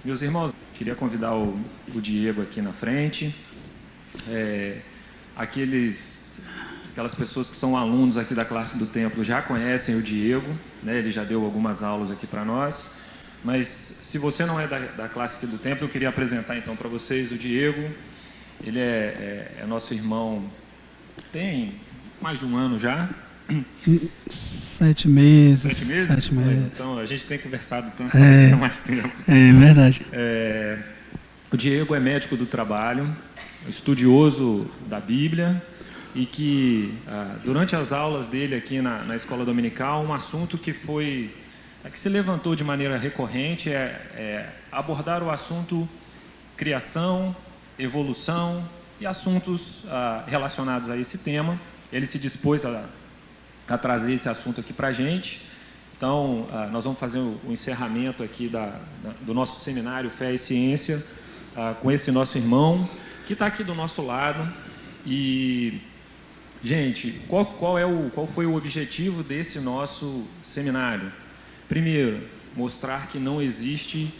Meus irmãos, queria convidar o Diego aqui na frente. Aquelas pessoas que são alunos aqui da classe do templo já conhecem o Diego, né? Ele já deu algumas aulas aqui para nós. Mas se você não é da classe aqui do templo, eu queria apresentar então para vocês o Diego. Ele é nosso irmão, tem mais de um ano já. 7 meses. 7 meses? 7 meses. Então a gente tem conversado tanto há mais tempo. É verdade. O Diego é médico do trabalho, estudioso da Bíblia, e que durante as aulas dele aqui na escola dominical, um assunto que se levantou de maneira recorrente é abordar o assunto criação, evolução e assuntos relacionados a esse tema. Ele se dispôs a trazer esse assunto aqui para a gente. Então, nós vamos fazer o encerramento aqui do nosso seminário Fé e Ciência com esse nosso irmão, que está aqui do nosso lado. E, gente, qual foi o objetivo desse nosso seminário? Primeiro, mostrar que não existe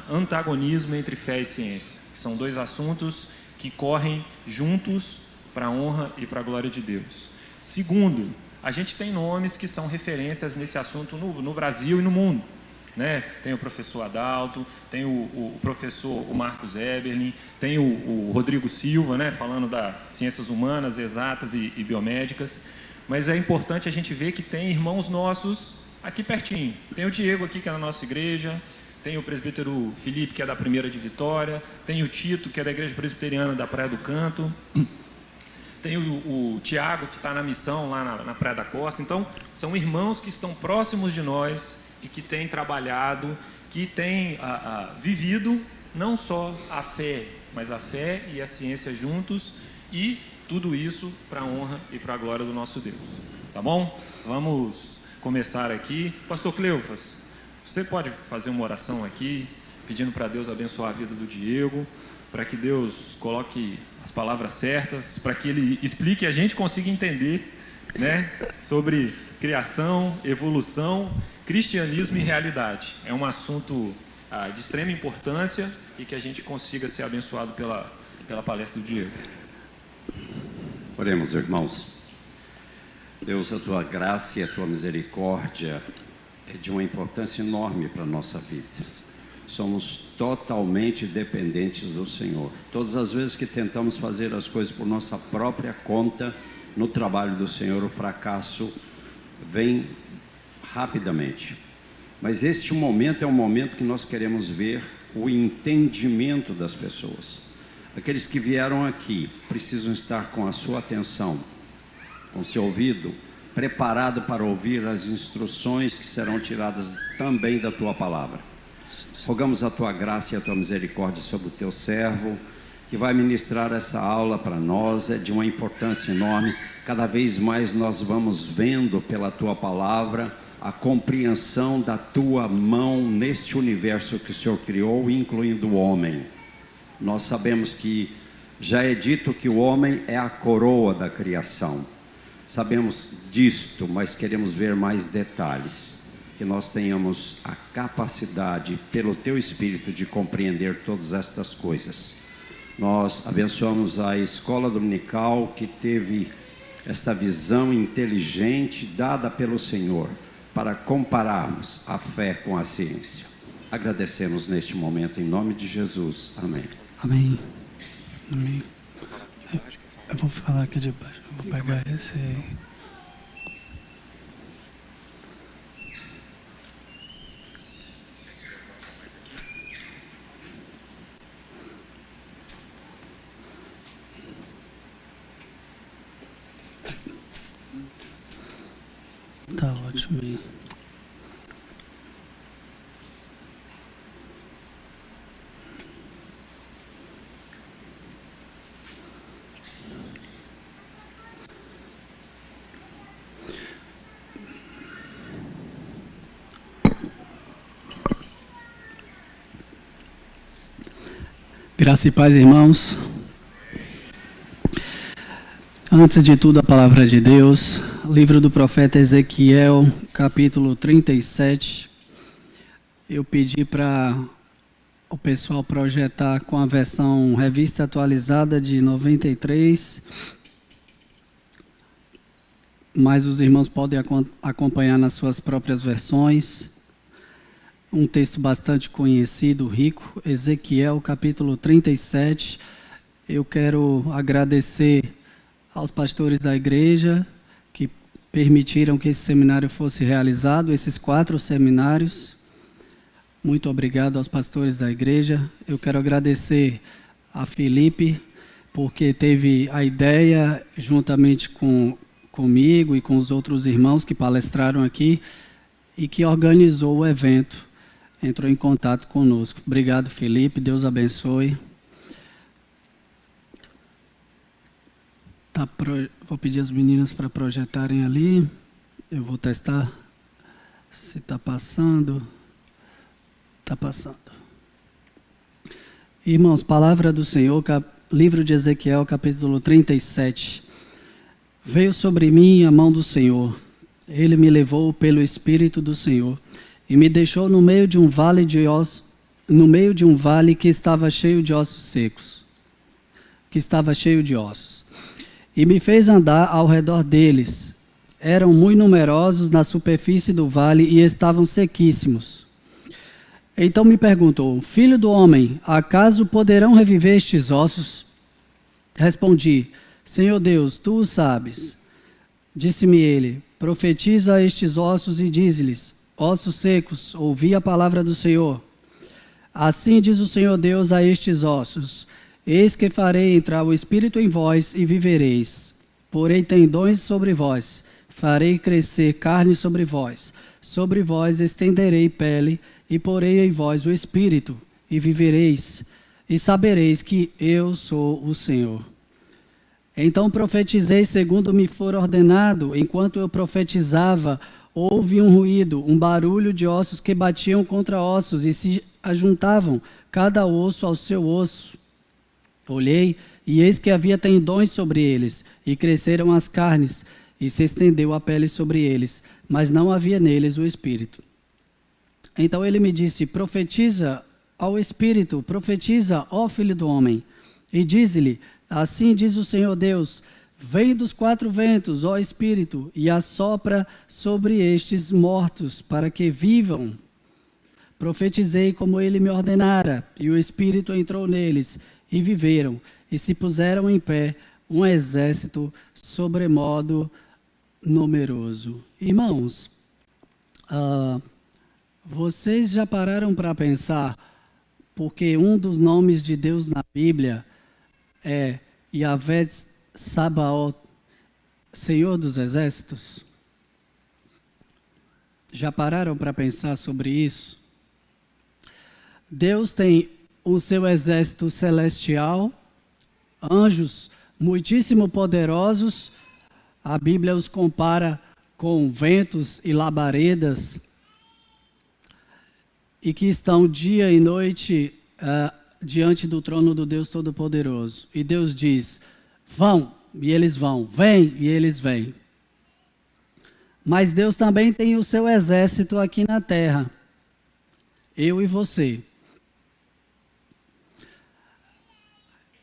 antagonismo entre fé e ciência, que são dois assuntos que correm juntos para a honra e para a glória de Deus. Segundo, a gente tem nomes que são referências nesse assunto no Brasil e no mundo, né? Tem o professor Adalto, tem o professor Marcos Eberlin, tem o Rodrigo Silva, né? Falando das ciências humanas, exatas e biomédicas. Mas é importante a gente ver que tem irmãos nossos aqui pertinho. Tem o Diego aqui, que é da nossa igreja, tem o presbítero Felipe, que é da Primeira de Vitória, tem o Tito, que é da Igreja Presbiteriana da Praia do Canto, tem o Tiago, que está na missão lá na Praia da Costa. Então, são irmãos que estão próximos de nós e que têm trabalhado, que têm vivido não só a fé, mas a fé e a ciência juntos, e tudo isso para a honra e para a glória do nosso Deus. Tá bom? Vamos começar aqui. Pastor Cleofas, você pode fazer uma oração aqui, pedindo para Deus abençoar a vida do Diego, para que Deus coloque as palavras certas, para que Ele explique e a gente consiga entender, né, sobre criação, evolução, cristianismo e realidade. É um assunto de extrema importância e que a gente consiga ser abençoado pela palestra do Diego. Oremos, irmãos. Deus, a Tua graça e a Tua misericórdia é de uma importância enorme para a nossa vida. Somos totalmente dependentes do Senhor. Todas as vezes que tentamos fazer as coisas por nossa própria conta, no trabalho do Senhor, o fracasso vem rapidamente. Mas este momento é um momento que nós queremos ver o entendimento das pessoas. Aqueles que vieram aqui precisam estar com a sua atenção, com seu ouvido preparado para ouvir as instruções que serão tiradas também da Tua palavra. Rogamos a Tua graça e a Tua misericórdia sobre o Teu servo, que vai ministrar essa aula para nós. É de uma importância enorme. Cada vez mais nós vamos vendo pela Tua palavra a compreensão da Tua mão neste universo que o Senhor criou, incluindo o homem. Nós sabemos que já é dito que o homem é a coroa da criação. Sabemos disto, mas queremos ver mais detalhes. Que nós tenhamos a capacidade, pelo Teu Espírito, de compreender todas estas coisas. Nós abençoamos a escola dominical que teve esta visão inteligente dada pelo Senhor para compararmos a fé com a ciência. Agradecemos neste momento em nome de Jesus. Amém. Amém. Amém. Eu vou falar aqui de baixo. Eu vou pegar esse aí. Tá ótimo aí. Graça e paz, irmãos. Antes de tudo, a palavra de Deus, livro do profeta Ezequiel, capítulo 37. eu pedi para o pessoal projetar com a versão revista atualizada de 93, mas os irmãos podem acompanhar nas suas próprias versões. Um texto bastante conhecido, rico, Ezequiel, capítulo 37. Eu quero agradecer aos pastores da igreja que permitiram que esse seminário fosse realizado, esses 4 seminários. Muito obrigado aos pastores da igreja. Eu quero agradecer a Felipe, porque teve a ideia, juntamente comigo e com os outros irmãos que palestraram aqui, e que organizou o evento, entrou em contato conosco. Obrigado, Felipe, Deus abençoe. Vou pedir às meninas para projetarem ali, eu vou testar se está passando. Está passando. Irmãos, palavra do Senhor, livro de Ezequiel, capítulo 37. Veio sobre mim a mão do Senhor. Ele me levou pelo Espírito do Senhor e me deixou no meio de um vale que estava cheio de ossos secos. E me fez andar ao redor deles. Eram muito numerosos na superfície do vale e estavam sequíssimos. Então me perguntou: Filho do homem, acaso poderão reviver estes ossos? Respondi: Senhor Deus, tu o sabes. Disse-me ele: Profetiza a estes ossos e dize-lhes: Ossos secos, ouvi a palavra do Senhor. Assim diz o Senhor Deus a estes ossos: Eis que farei entrar o Espírito em vós e vivereis. Porei tendões sobre vós, farei crescer carne sobre vós estenderei pele, e porei em vós o Espírito, e vivereis, e sabereis que eu sou o Senhor. Então profetizei segundo me for ordenado. Enquanto eu profetizava, houve um ruído, um barulho de ossos que batiam contra ossos e se ajuntavam, cada osso ao seu osso. Olhei, e eis que havia tendões sobre eles, e cresceram as carnes, e se estendeu a pele sobre eles, mas não havia neles o Espírito. Então ele me disse: Profetiza ao Espírito, profetiza, ó Filho do homem, e dize-lhe: Assim diz o Senhor Deus: Vem dos 4 ventos, ó Espírito, e assopra sobre estes mortos, para que vivam. Profetizei como ele me ordenara, e o Espírito entrou neles, e viveram, e se puseram em pé um exército sobremodo numeroso. Irmãos, vocês já pararam para pensar porque um dos nomes de Deus na Bíblia é Yahvé Sabaoth, Senhor dos Exércitos? Já pararam para pensar sobre isso? Deus tem o seu exército celestial, anjos muitíssimo poderosos. A Bíblia os compara com ventos e labaredas, e que estão dia e noite diante do trono do Deus Todo-Poderoso. E Deus diz: vão, e eles vão, vem, e eles vêm. Mas Deus também tem o seu exército aqui na terra, eu e você.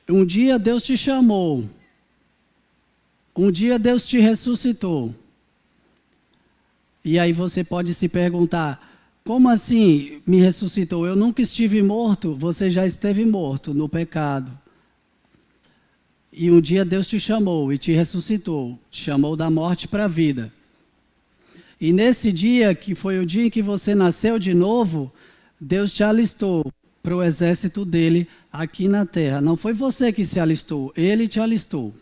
Um dia Deus te chamou, um dia Deus te ressuscitou. E aí você pode se perguntar: como assim me ressuscitou? Eu nunca estive morto. Você já esteve morto no pecado. E um dia Deus te chamou e te ressuscitou, te chamou da morte para a vida. E nesse dia, que foi o dia em que você nasceu de novo, Deus te alistou para o exército dele aqui na terra. Não foi você que se alistou, ele te alistou.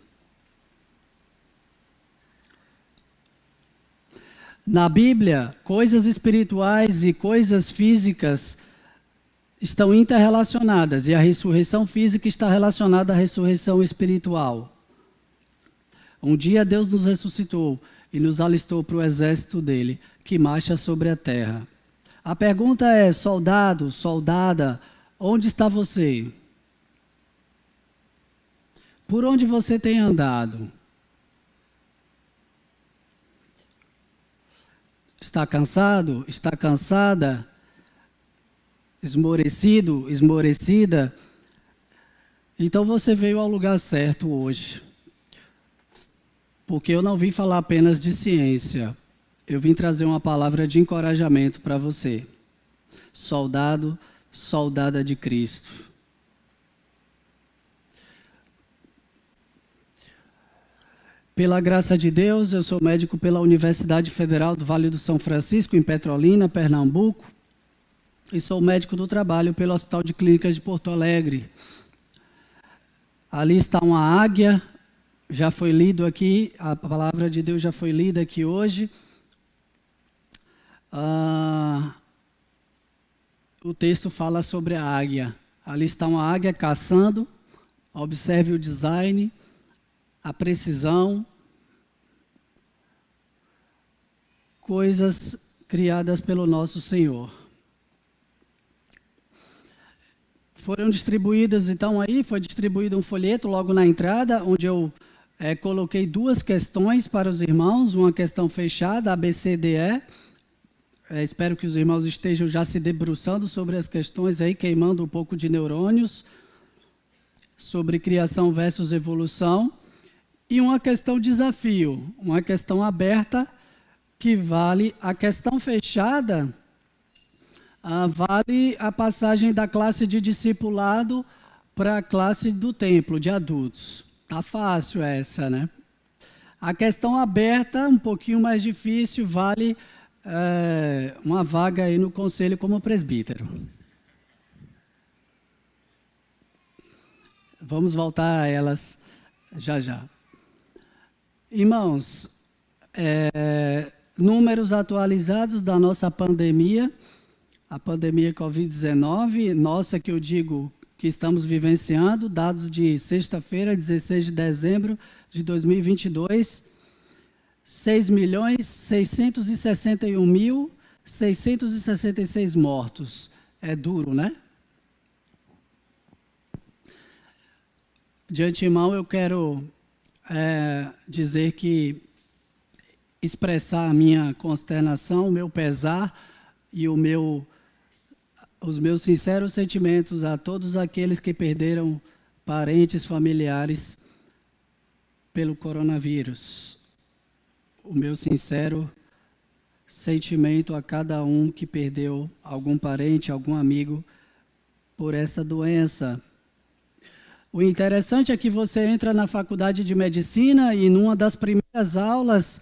Na Bíblia, coisas espirituais e coisas físicas estão interrelacionadas, e a ressurreição física está relacionada à ressurreição espiritual. Um dia Deus nos ressuscitou e nos alistou para o exército dele, que marcha sobre a terra. A pergunta é: soldado, soldada, onde está você? Por onde você tem andado? Está cansado? Está cansada? esmorecido, esmorecida, então você veio ao lugar certo hoje. Porque eu não vim falar apenas de ciência, eu vim trazer uma palavra de encorajamento para você. Soldado, soldada de Cristo. Pela graça de Deus, eu sou médico pela Universidade Federal do Vale do São Francisco, em Petrolina, Pernambuco, e sou médico do trabalho pelo Hospital de Clínicas de Porto Alegre. Ali está uma águia, já foi lido aqui, a palavra de Deus já foi lida aqui hoje. O texto fala sobre a águia. Ali está uma águia caçando, observe o design, a precisão, coisas criadas pelo nosso Senhor. Foram distribuídas, então aí foi distribuído um folheto logo na entrada, onde eu coloquei 2 questões para os irmãos, uma questão fechada, A, B, C, D, E. Espero que os irmãos estejam já se debruçando sobre as questões aí, queimando um pouco de neurônios, sobre criação versus evolução. E uma questão desafio, uma questão aberta, que vale a questão fechada, vale a passagem da classe de discipulado para a classe do templo, de adultos. Tá fácil essa, né? A questão aberta, um pouquinho mais difícil, vale uma vaga aí no conselho como presbítero. Vamos voltar a elas já já. Irmãos, números atualizados da nossa pandemia, a pandemia Covid-19, nossa que eu digo que estamos vivenciando, dados de sexta-feira, 16 de dezembro de 2022, 6.661.666 mortos. É duro, né? De antemão, eu quero dizer que expressar a minha consternação, o meu pesar e os meus sinceros sentimentos a todos aqueles que perderam parentes, familiares pelo coronavírus. O meu sincero sentimento a cada um que perdeu algum parente, algum amigo por essa doença. O interessante é que você entra na faculdade de medicina e numa das primeiras aulas,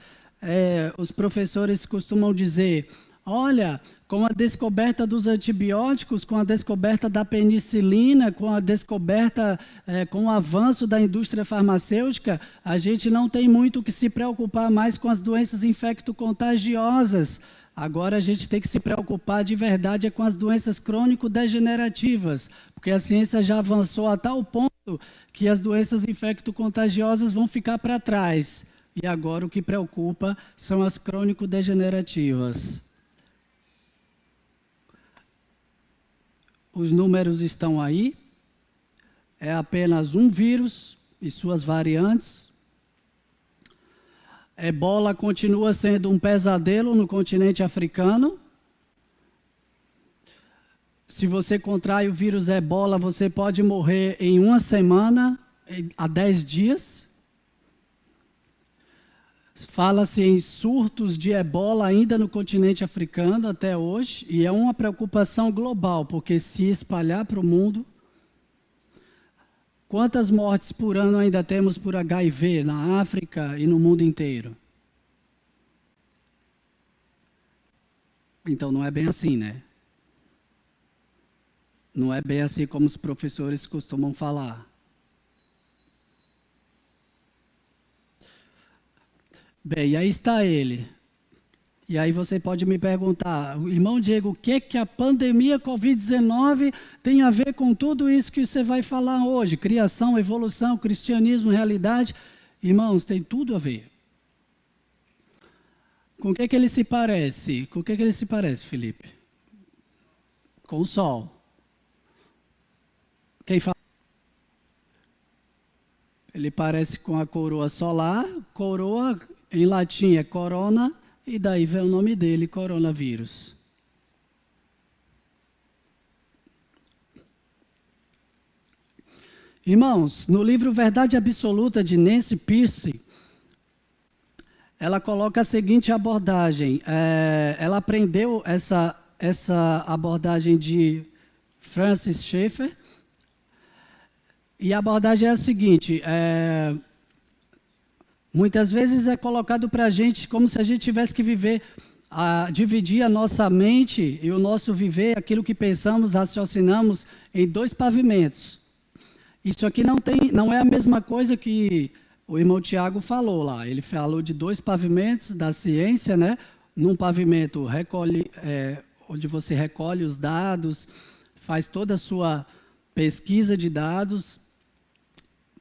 os professores costumam dizer, olha, com a descoberta dos antibióticos, com a descoberta da penicilina, com a descoberta, com o avanço da indústria farmacêutica, a gente não tem muito que se preocupar mais com as doenças infecto-contagiosas. Agora a gente tem que se preocupar de verdade com as doenças crônico-degenerativas, porque a ciência já avançou a tal ponto que as doenças infecto-contagiosas vão ficar para trás. E agora o que preocupa são as crônico-degenerativas. Os números estão aí. É apenas um vírus e suas variantes. Ebola continua sendo um pesadelo no continente africano. Se você contrai o vírus Ebola, você pode morrer em 1 semana, a 10 dias. Fala-se em surtos de Ebola ainda no continente africano até hoje, e é uma preocupação global, porque se espalhar para o mundo... Quantas mortes por ano ainda temos por HIV na África e no mundo inteiro? Então não é bem assim, né? Não é bem assim como os professores costumam falar. Bem, e aí está ele. E aí você pode me perguntar, irmão Diego, o que a pandemia Covid-19 tem a ver com tudo isso que você vai falar hoje? Criação, evolução, cristianismo, realidade. Irmãos, tem tudo a ver. Com o que ele se parece? Com o que ele se parece, Felipe? Com o Sol. Quem fala? Ele parece com a coroa solar. Coroa, em latim, é corona. E daí vem o nome dele, coronavírus. Irmãos, no livro Verdade Absoluta de Nancy Pearce, ela coloca a seguinte abordagem. Ela aprendeu essa abordagem de Francis Schaeffer, e a abordagem é a seguinte: muitas vezes é colocado para a gente como se a gente tivesse que dividir a nossa mente e o nosso viver, aquilo que pensamos, raciocinamos, em 2 pavimentos. Isso aqui não é a mesma coisa que o irmão Tiago falou lá. Ele falou de 2 pavimentos da ciência, né? Num pavimento onde você recolhe os dados, faz toda a sua pesquisa de dados,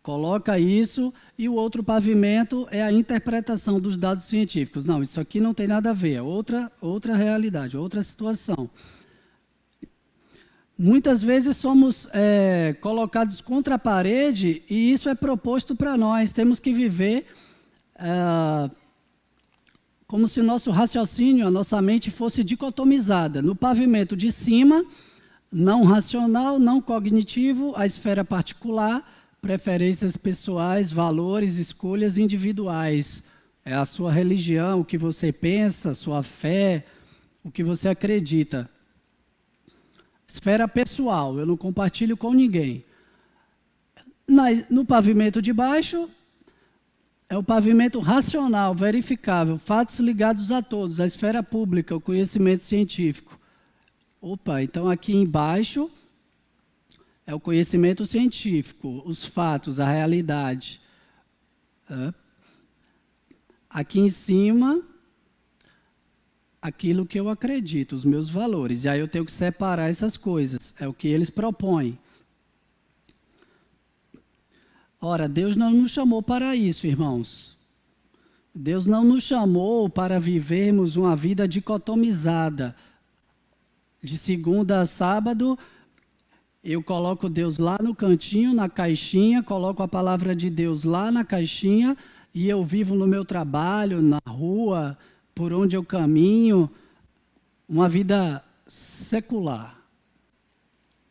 coloca isso, e o outro pavimento é a interpretação dos dados científicos. Não, isso aqui não tem nada a ver, é outra realidade, outra situação. Muitas vezes somos colocados contra a parede e isso é proposto para nós. Temos que viver como se o nosso raciocínio, a nossa mente fosse dicotomizada. No pavimento de cima, não racional, não cognitivo, a esfera particular, preferências pessoais, valores, escolhas individuais. É a sua religião, o que você pensa, a sua fé, o que você acredita. Esfera pessoal, eu não compartilho com ninguém. No pavimento de baixo, é o pavimento racional, verificável, fatos ligados a todos, a esfera pública, o conhecimento científico. Opa, então aqui embaixo é o conhecimento científico, os fatos, a realidade. Aqui em cima, aquilo que eu acredito, os meus valores. E aí eu tenho que separar essas coisas. É o que eles propõem. Ora, Deus não nos chamou para isso, irmãos. Deus não nos chamou para vivermos uma vida dicotomizada. De segunda a sábado, eu coloco Deus lá no cantinho, na caixinha, coloco a palavra de Deus lá na caixinha, e eu vivo no meu trabalho, na rua, por onde eu caminho, uma vida secular.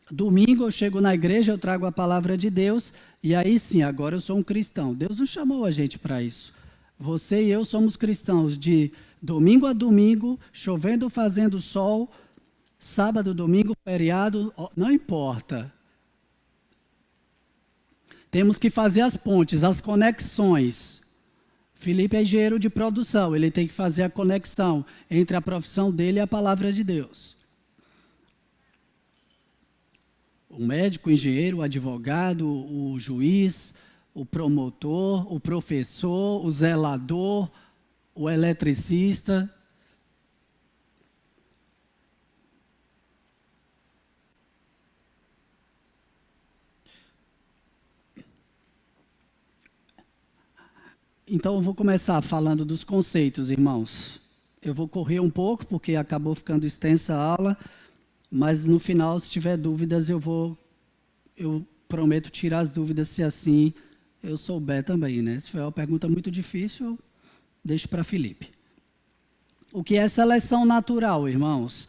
Domingo eu chego na igreja, eu trago a palavra de Deus, e aí sim, agora eu sou um cristão. Deus não chamou a gente para isso. Você e eu somos cristãos de domingo a domingo, chovendo ou fazendo sol, sábado, domingo, feriado, não importa. Temos que fazer as pontes, as conexões. Felipe é engenheiro de produção, ele tem que fazer a conexão entre a profissão dele e a palavra de Deus. O médico, o engenheiro, o advogado, o juiz, o promotor, o professor, o zelador, o eletricista. Então, eu vou começar falando dos conceitos, irmãos. Eu vou correr um pouco, porque acabou ficando extensa a aula, mas no final, se tiver dúvidas, eu prometo tirar as dúvidas, se assim eu souber também, né? Se tiver uma pergunta muito difícil, eu deixo para Felipe. O que é seleção natural, irmãos?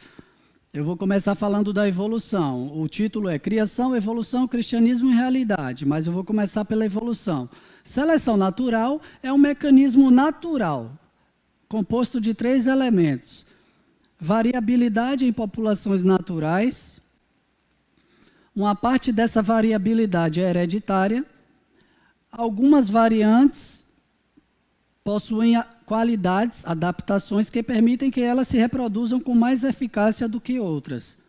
Eu vou começar falando da evolução. O título é Criação, Evolução, Cristianismo e Realidade, mas eu vou começar pela evolução. Seleção natural é um mecanismo natural, composto de 3 elementos. Variabilidade em populações naturais. Uma parte dessa variabilidade é hereditária. Algumas variantes possuem qualidades, adaptações que permitem que elas se reproduzam com mais eficácia do que outras.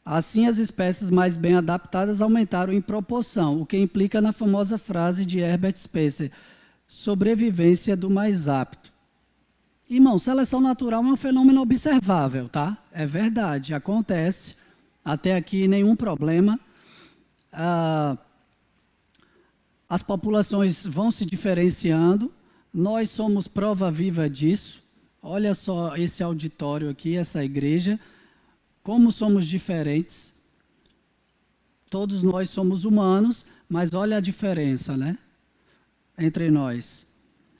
Assim, as espécies mais bem adaptadas aumentaram em proporção, o que implica na famosa frase de Herbert Spencer, sobrevivência do mais apto. Irmão, seleção natural é um fenômeno observável, tá? É verdade, acontece. Até aqui nenhum problema. As populações vão se diferenciando. Nós somos prova viva disso. Olha só esse auditório aqui, essa igreja. Como somos diferentes. Todos nós somos humanos, mas olha a diferença, né? Entre nós.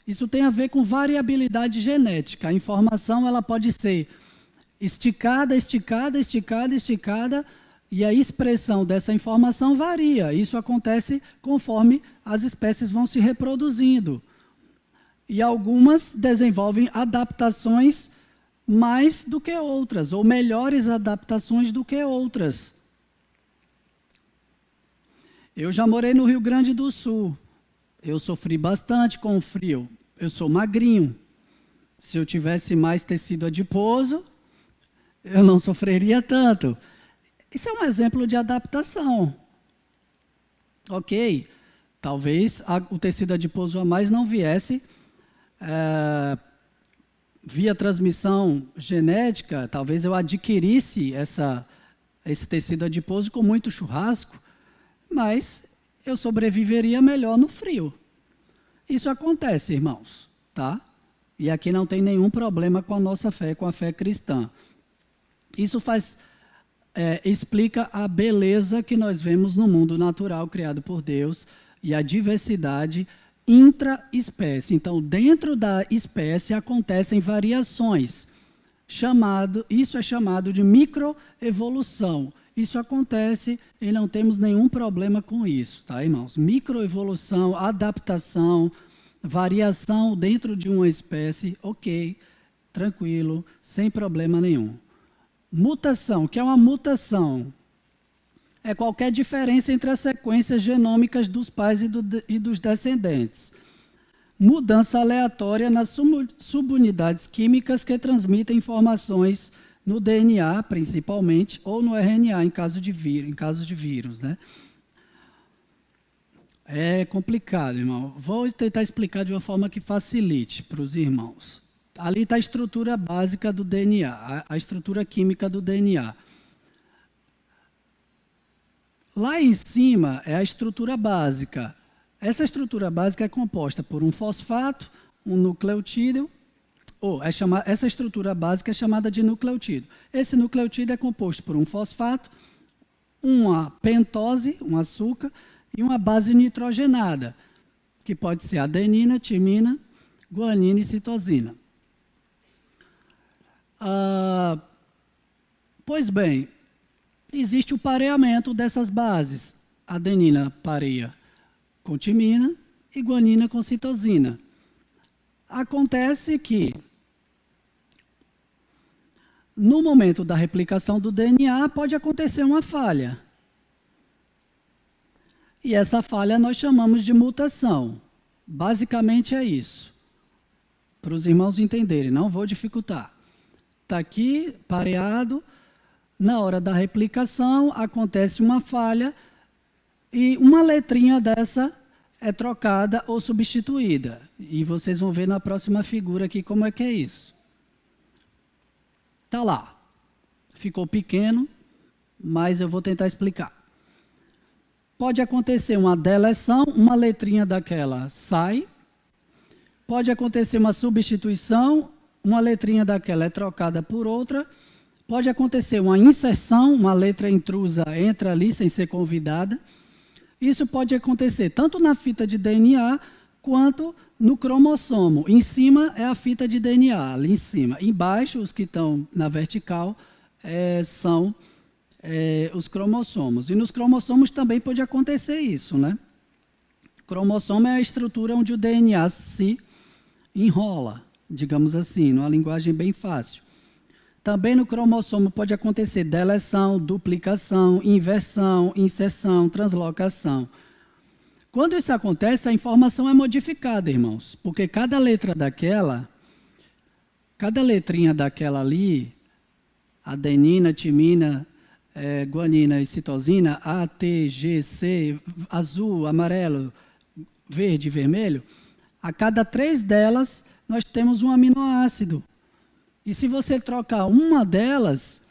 Isso tem a ver com variabilidade genética. A informação ela pode ser esticada, esticada, esticada, esticada, E a expressão dessa informação varia. Isso acontece conforme as espécies vão se reproduzindo. E algumas desenvolvem adaptações mais do que outras, ou melhores adaptações do que outras. Eu já morei no Rio Grande do Sul. Eu sofri bastante com o frio. Eu sou magrinho. Se eu tivesse mais tecido adiposo, eu não sofreria tanto. Isso é um exemplo de adaptação. Ok, talvez o tecido adiposo a mais não viesse via transmissão genética, talvez eu adquirisse esse tecido adiposo com muito churrasco, mas eu sobreviveria melhor no frio. Isso acontece, irmãos, tá? E aqui não tem nenhum problema com a nossa fé, com a fé cristã. Isso explica a beleza que nós vemos no mundo natural criado por Deus e a diversidade intra-espécie. Então, dentro da espécie acontecem variações. Isso é chamado de microevolução. Isso acontece e não temos nenhum problema com isso, tá, irmãos? Microevolução, adaptação, variação dentro de uma espécie, ok, tranquilo, sem problema nenhum. Mutação, o que é uma mutação? É qualquer diferença entre as sequências genômicas dos pais e dos descendentes. Mudança aleatória nas subunidades químicas que transmitem informações no DNA, principalmente, ou no RNA, em caso de vírus, né? É complicado, irmão. Vou tentar explicar de uma forma que facilite para os irmãos. Ali está a estrutura básica do DNA, a estrutura química do DNA. Lá em cima é a estrutura básica. Essa estrutura básica é composta por um fosfato, um nucleotídeo, essa estrutura básica é chamada de nucleotídeo. Esse nucleotídeo é composto por um fosfato, uma pentose, um açúcar, e uma base nitrogenada, que pode ser adenina, timina, guanina e citosina. Pois bem, existe o pareamento dessas bases. Adenina pareia com timina e guanina com citosina. Acontece que, no momento da replicação do DNA, pode acontecer uma falha. E essa falha nós chamamos de mutação. Basicamente é isso. Para os irmãos entenderem, não vou dificultar. Está aqui, pareado. Na hora da replicação, acontece uma falha e uma letrinha dessa é trocada ou substituída. E vocês vão ver na próxima figura aqui como é que é isso. Está lá. Ficou pequeno, mas eu vou tentar explicar. Pode acontecer uma deleção, uma letrinha daquela sai. Pode acontecer uma substituição, uma letrinha daquela é trocada por outra. Pode acontecer uma inserção, uma letra intrusa entra ali sem ser convidada. Isso pode acontecer tanto na fita de DNA quanto no cromossomo. Em cima é a fita de DNA, ali em cima. Embaixo, os que estão na vertical, são os cromossomos. E nos cromossomos também pode acontecer isso, né? Cromossomo é a estrutura onde o DNA se enrola, digamos assim, numa linguagem bem fácil. Também no cromossomo pode acontecer deleção, duplicação, inversão, inserção, translocação. Quando isso acontece, a informação é modificada, irmãos, porque cada letrinha daquela ali, adenina, timina, guanina e citosina, A, T, G, C, azul, amarelo, verde e vermelho, a cada 3 delas nós temos um aminoácido. E se você trocar uma delas,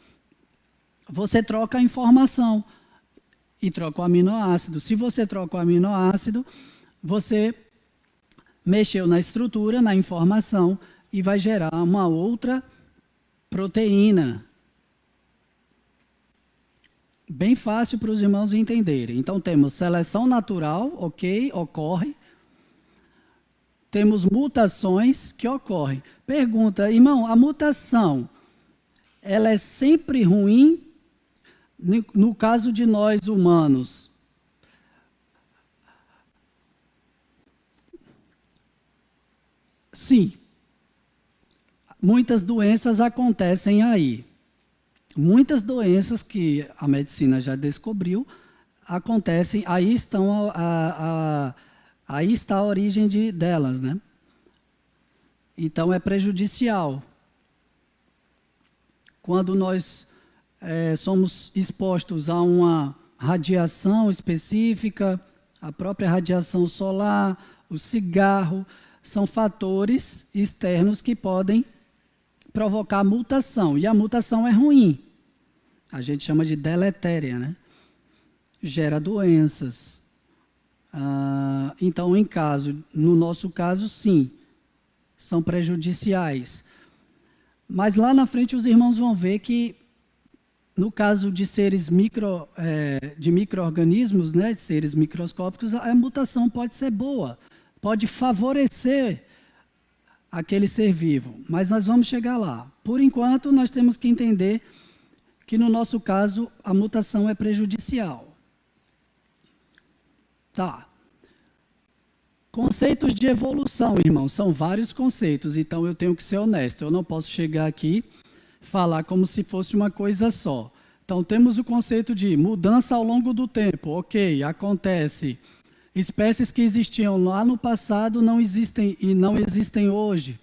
você troca a informação e troca o aminoácido. Se você troca o aminoácido, você mexeu na estrutura, na informação, e vai gerar uma outra proteína. Bem fácil para os irmãos entenderem. Então, temos seleção natural, ok, ocorre. Temos mutações que ocorrem. Pergunta, irmão, a mutação, ela é sempre ruim? No caso de nós humanos, sim, muitas doenças acontecem aí. Muitas doenças que a medicina já descobriu acontecem, aí está a origem delas, né? Então é prejudicial. Quando nós somos expostos a uma radiação específica, a própria radiação solar, o cigarro, são fatores externos que podem provocar mutação. E a mutação é ruim. A gente chama de deletéria, né? Gera doenças. Então, no nosso caso, sim, são prejudiciais. Mas lá na frente os irmãos vão ver que, no caso de seres de micro-organismos, né, de seres microscópicos, a mutação pode ser boa, pode favorecer aquele ser vivo. Mas nós vamos chegar lá. Por enquanto, nós temos que entender que, no nosso caso, a mutação é prejudicial. Tá. Conceitos de evolução, irmão, são vários conceitos, então eu tenho que ser honesto. Eu não posso chegar aqui e falar como se fosse uma coisa só. Então, temos o conceito de mudança ao longo do tempo. Ok, acontece. Espécies que existiam lá no passado não existem e não existem hoje.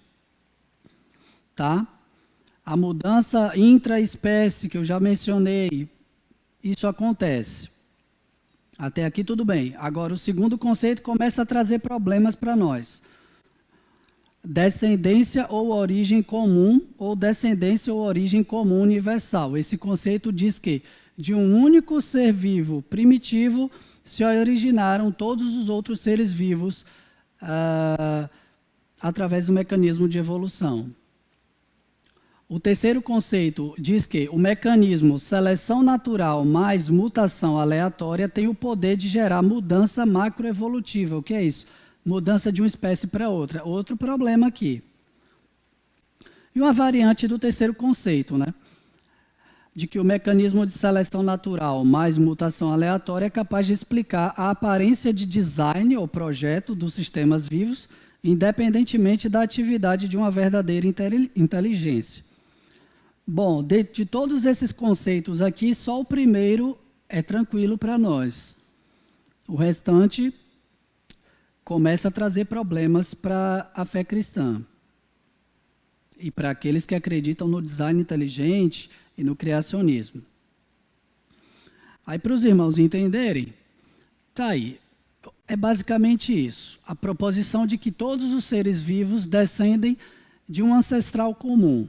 Tá? A mudança intraespécie, que eu já mencionei, isso acontece. Até aqui tudo bem. Agora, o segundo conceito começa a trazer problemas para nós. Descendência ou origem comum, ou descendência ou origem comum universal. Esse conceito diz que, de um único ser vivo primitivo, se originaram todos os outros seres vivos através do mecanismo de evolução. O terceiro conceito diz que o mecanismo seleção natural mais mutação aleatória tem o poder de gerar mudança macroevolutiva. O que é isso? Mudança de uma espécie para outra. Outro problema aqui. E uma variante do terceiro conceito, né? De que o mecanismo de seleção natural mais mutação aleatória é capaz de explicar a aparência de design ou projeto dos sistemas vivos, independentemente da atividade de uma verdadeira inteligência. Bom, de todos esses conceitos aqui, só o primeiro é tranquilo para nós. O restante começa a trazer problemas para a fé cristã. E para aqueles que acreditam no design inteligente e no criacionismo. Aí, para os irmãos entenderem, tá aí. É basicamente isso. A proposição de que todos os seres vivos descendem de um ancestral comum.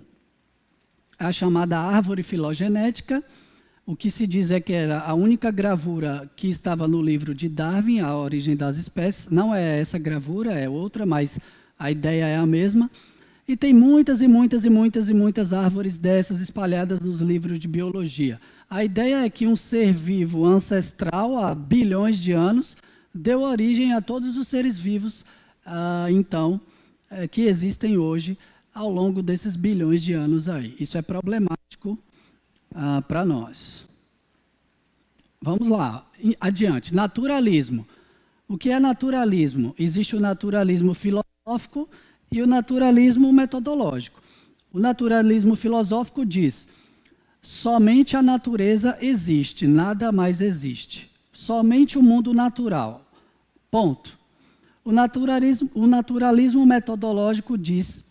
A chamada árvore filogenética, o que se diz é que era a única gravura que estava no livro de Darwin, A Origem das Espécies. Não é essa gravura, é outra, mas a ideia é a mesma. E tem muitas e muitas e muitas e muitas árvores dessas espalhadas nos livros de biologia. A ideia é que um ser vivo ancestral, há bilhões de anos, deu origem a todos os seres vivos, que existem hoje, ao longo desses bilhões de anos aí. Isso é problemático para nós. Vamos lá, adiante. Naturalismo. O que é naturalismo? Existe o naturalismo filosófico e o naturalismo metodológico. O naturalismo filosófico diz: somente a natureza existe, nada mais existe. Somente o mundo natural. Ponto. O naturalismo metodológico diz...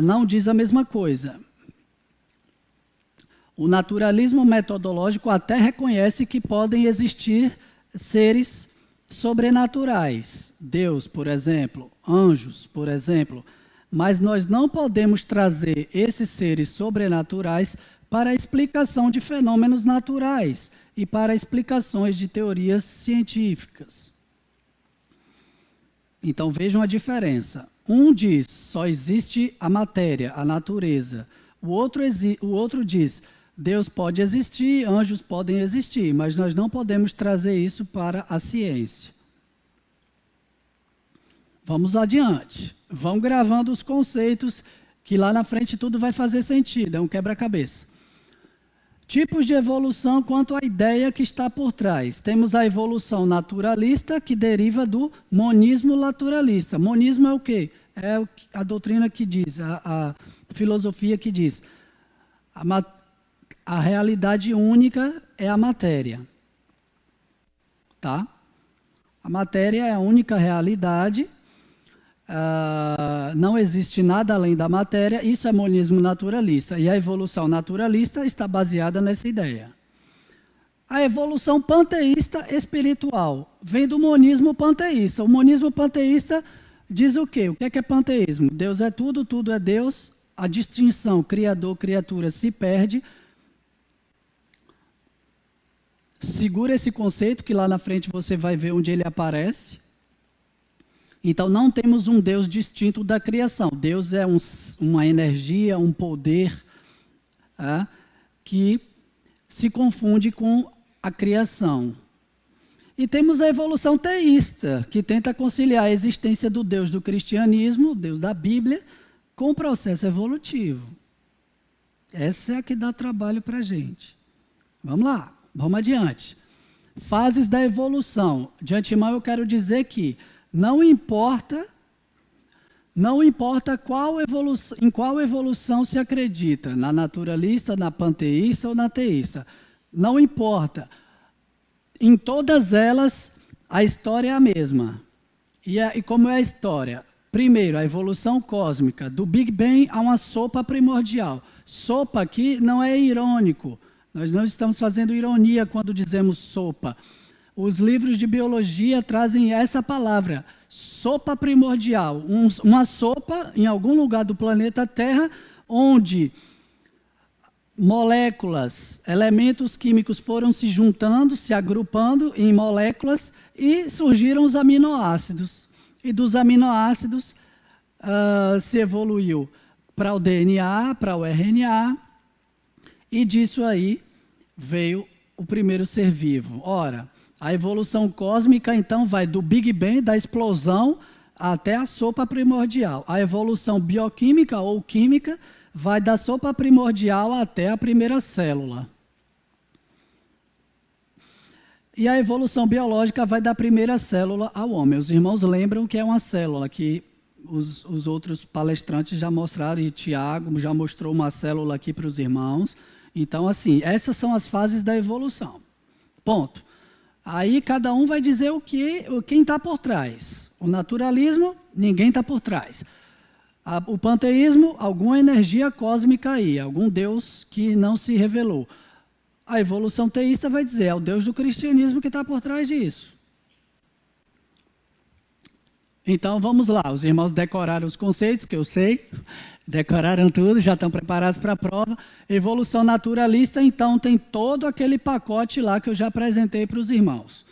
não diz a mesma coisa. O naturalismo metodológico até reconhece que podem existir seres sobrenaturais, Deus, por exemplo, anjos, por exemplo, mas nós não podemos trazer esses seres sobrenaturais para a explicação de fenômenos naturais e para explicações de teorias científicas. Então vejam a diferença. Um diz, só existe a matéria, a natureza. O outro diz, Deus pode existir, anjos podem existir, mas nós não podemos trazer isso para a ciência. Vamos adiante. Vão gravando os conceitos, que lá na frente tudo vai fazer sentido, é um quebra-cabeça. Tipos de evolução quanto à ideia que está por trás. Temos a evolução naturalista, que deriva do monismo naturalista. Monismo é o quê? É a doutrina que diz, a filosofia que diz. A realidade única é a matéria. Tá? A matéria é a única realidade. Não existe nada além da matéria, isso é monismo naturalista, e a evolução naturalista está baseada nessa ideia. A evolução panteísta espiritual vem do monismo panteísta. O monismo panteísta diz o quê? O que é panteísmo? Deus é tudo, tudo é Deus, a distinção criador-criatura se perde. Segura esse conceito que lá na frente você vai ver onde ele aparece. Então, não temos um Deus distinto da criação. Deus é uma energia, um poder que se confunde com a criação. E temos a evolução teísta, que tenta conciliar a existência do Deus do cristianismo, Deus da Bíblia, com o processo evolutivo. Essa é a que dá trabalho para a gente. Vamos lá, vamos adiante. Fases da evolução. De antemão, eu quero dizer que não importa em qual evolução se acredita, na naturalista, na panteísta ou na teísta. Não importa. Em todas elas, a história é a mesma. E como é a história? Primeiro, a evolução cósmica. Do Big Bang a uma sopa primordial. Sopa aqui não é irônico. Nós não estamos fazendo ironia quando dizemos sopa. Os livros de biologia trazem essa palavra, sopa primordial. Uma sopa em algum lugar do planeta Terra, onde moléculas, elementos químicos foram se juntando, se agrupando em moléculas e surgiram os aminoácidos. E dos aminoácidos se evoluiu para o DNA, para o RNA, e disso aí veio o primeiro ser vivo. Ora, a evolução cósmica, então, vai do Big Bang, da explosão, até a sopa primordial. A evolução bioquímica ou química vai da sopa primordial até a primeira célula. E a evolução biológica vai da primeira célula ao homem. Os irmãos lembram que é uma célula, que os outros palestrantes já mostraram, e Tiago já mostrou uma célula aqui para os irmãos. Então, assim, essas são as fases da evolução. Ponto. Aí cada um vai dizer quem está por trás. O naturalismo, ninguém está por trás. O panteísmo, alguma energia cósmica aí, algum Deus que não se revelou. A evolução teísta vai dizer, é o Deus do cristianismo que está por trás disso. Então vamos lá, os irmãos decoraram os conceitos, que eu sei, decoraram tudo, já estão preparados para a prova. Evolução naturalista, então, tem todo aquele pacote lá que eu já apresentei para os irmãos.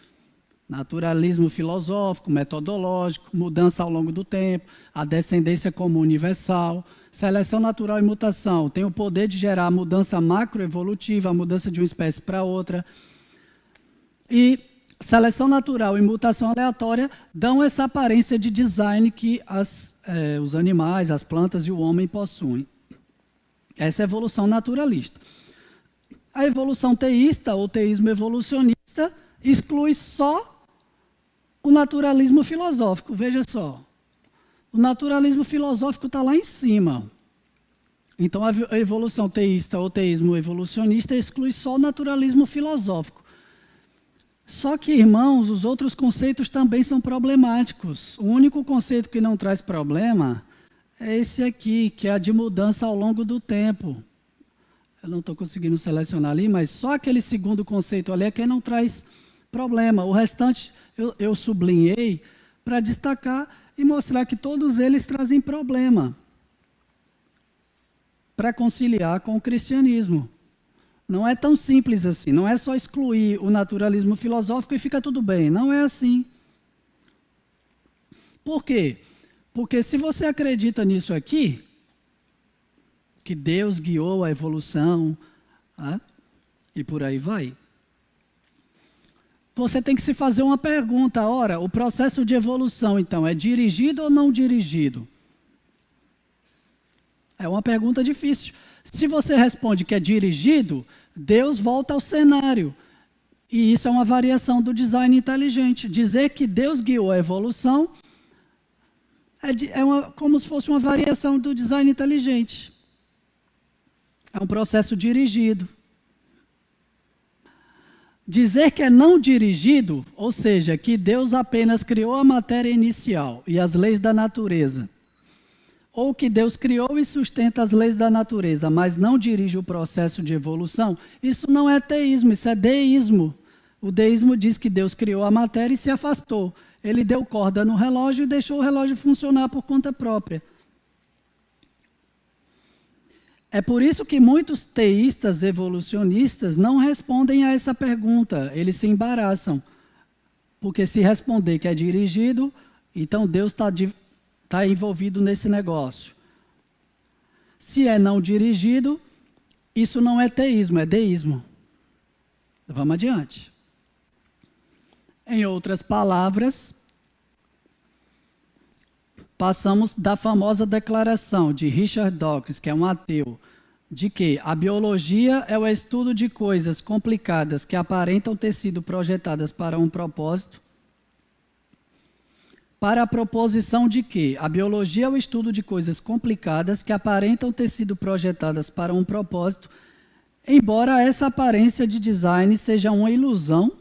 Naturalismo filosófico, metodológico, mudança ao longo do tempo, a descendência como universal, seleção natural e mutação. Tem o poder de gerar mudança macroevolutiva, a mudança de uma espécie para outra. E seleção natural e mutação aleatória dão essa aparência de design que os animais, as plantas e o homem possuem. Essa é a evolução naturalista. A evolução teísta, ou teísmo evolucionista, exclui só o naturalismo filosófico. Veja só, o naturalismo filosófico está lá em cima. Então, a evolução teísta, ou teísmo evolucionista, exclui só o naturalismo filosófico. Só que, irmãos, os outros conceitos também são problemáticos. O único conceito que não traz problema é esse aqui, que é a de mudança ao longo do tempo. Eu não estou conseguindo selecionar ali, mas só aquele segundo conceito ali é que não traz problema. O restante eu sublinhei para destacar e mostrar que todos eles trazem problema para conciliar com o cristianismo. Não é tão simples assim, não é só excluir o naturalismo filosófico e fica tudo bem, não é assim. Por quê? Porque se você acredita nisso aqui, que Deus guiou a evolução, e por aí vai, você tem que se fazer uma pergunta. Ora, o processo de evolução, então, é dirigido ou não dirigido? É uma pergunta difícil. Se você responde que é dirigido, Deus volta ao cenário. E isso é uma variação do design inteligente. Dizer que Deus guiou a evolução como se fosse uma variação do design inteligente. É um processo dirigido. Dizer que é não dirigido, ou seja, que Deus apenas criou a matéria inicial e as leis da natureza, ou que Deus criou e sustenta as leis da natureza, mas não dirige o processo de evolução, isso não é teísmo, isso é deísmo. O deísmo diz que Deus criou a matéria e se afastou. Ele deu corda no relógio e deixou o relógio funcionar por conta própria. É por isso que muitos teístas evolucionistas não respondem a essa pergunta. Eles se embaraçam. Porque se responder que é dirigido, então Deus está envolvido nesse negócio. Se é não dirigido, isso não é teísmo, é deísmo. Vamos adiante. Em outras palavras, passamos da famosa declaração de Richard Dawkins, que é um ateu, de que a biologia é o estudo de coisas complicadas que aparentam ter sido projetadas para um propósito, para a proposição de que a biologia é o estudo de coisas complicadas que aparentam ter sido projetadas para um propósito, embora essa aparência de design seja uma ilusão,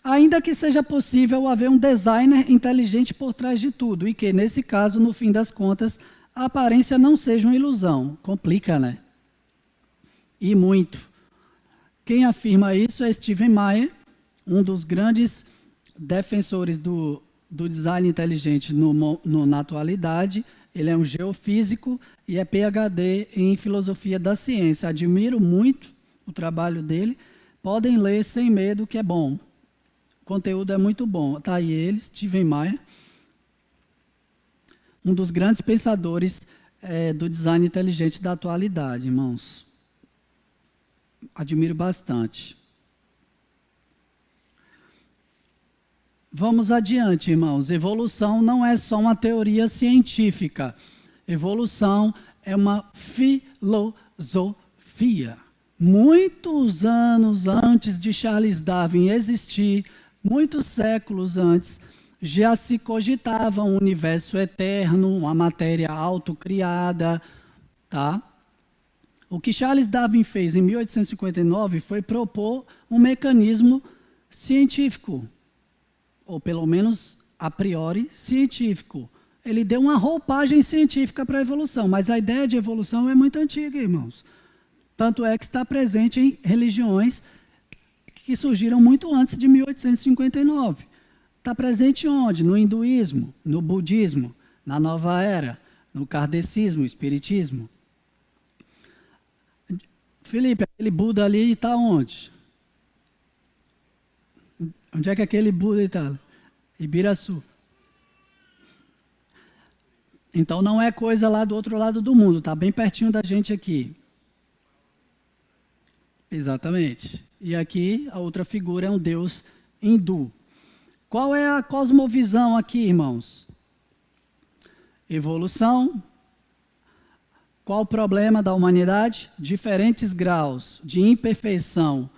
ainda que seja possível haver um designer inteligente por trás de tudo, e que, nesse caso, no fim das contas, a aparência não seja uma ilusão. Complica, né? E muito. Quem afirma isso é Stephen Meyer, um dos grandes defensores do design inteligente na atualidade. Ele é um geofísico e é PhD em filosofia da ciência. Admiro muito o trabalho dele. Podem ler sem medo, que é bom. O conteúdo é muito bom. Está aí ele, Stephen Meyer, um dos grandes pensadores do design inteligente da atualidade, irmãos. Admiro bastante. Vamos adiante, irmãos. Evolução não é só uma teoria científica. Evolução é uma filosofia. Muitos anos antes de Charles Darwin existir, muitos séculos antes, já se cogitava um universo eterno, uma matéria autocriada, tá? O que Charles Darwin fez em 1859 foi propor um mecanismo científico, ou pelo menos a priori científico. Ele deu uma roupagem científica para a evolução, mas a ideia de evolução é muito antiga, irmãos. Tanto é que está presente em religiões que surgiram muito antes de 1859. Está presente onde? No hinduísmo, no budismo, na nova era, no kardecismo, espiritismo. Felipe, aquele Buda ali está onde? Onde é que aquele Buda está? Ibiraçu. Então não é coisa lá do outro lado do mundo, está bem pertinho da gente aqui. Exatamente. E aqui a outra figura é um deus hindu. Qual é a cosmovisão aqui, irmãos? Evolução. Qual o problema da humanidade? Diferentes graus de imperfeição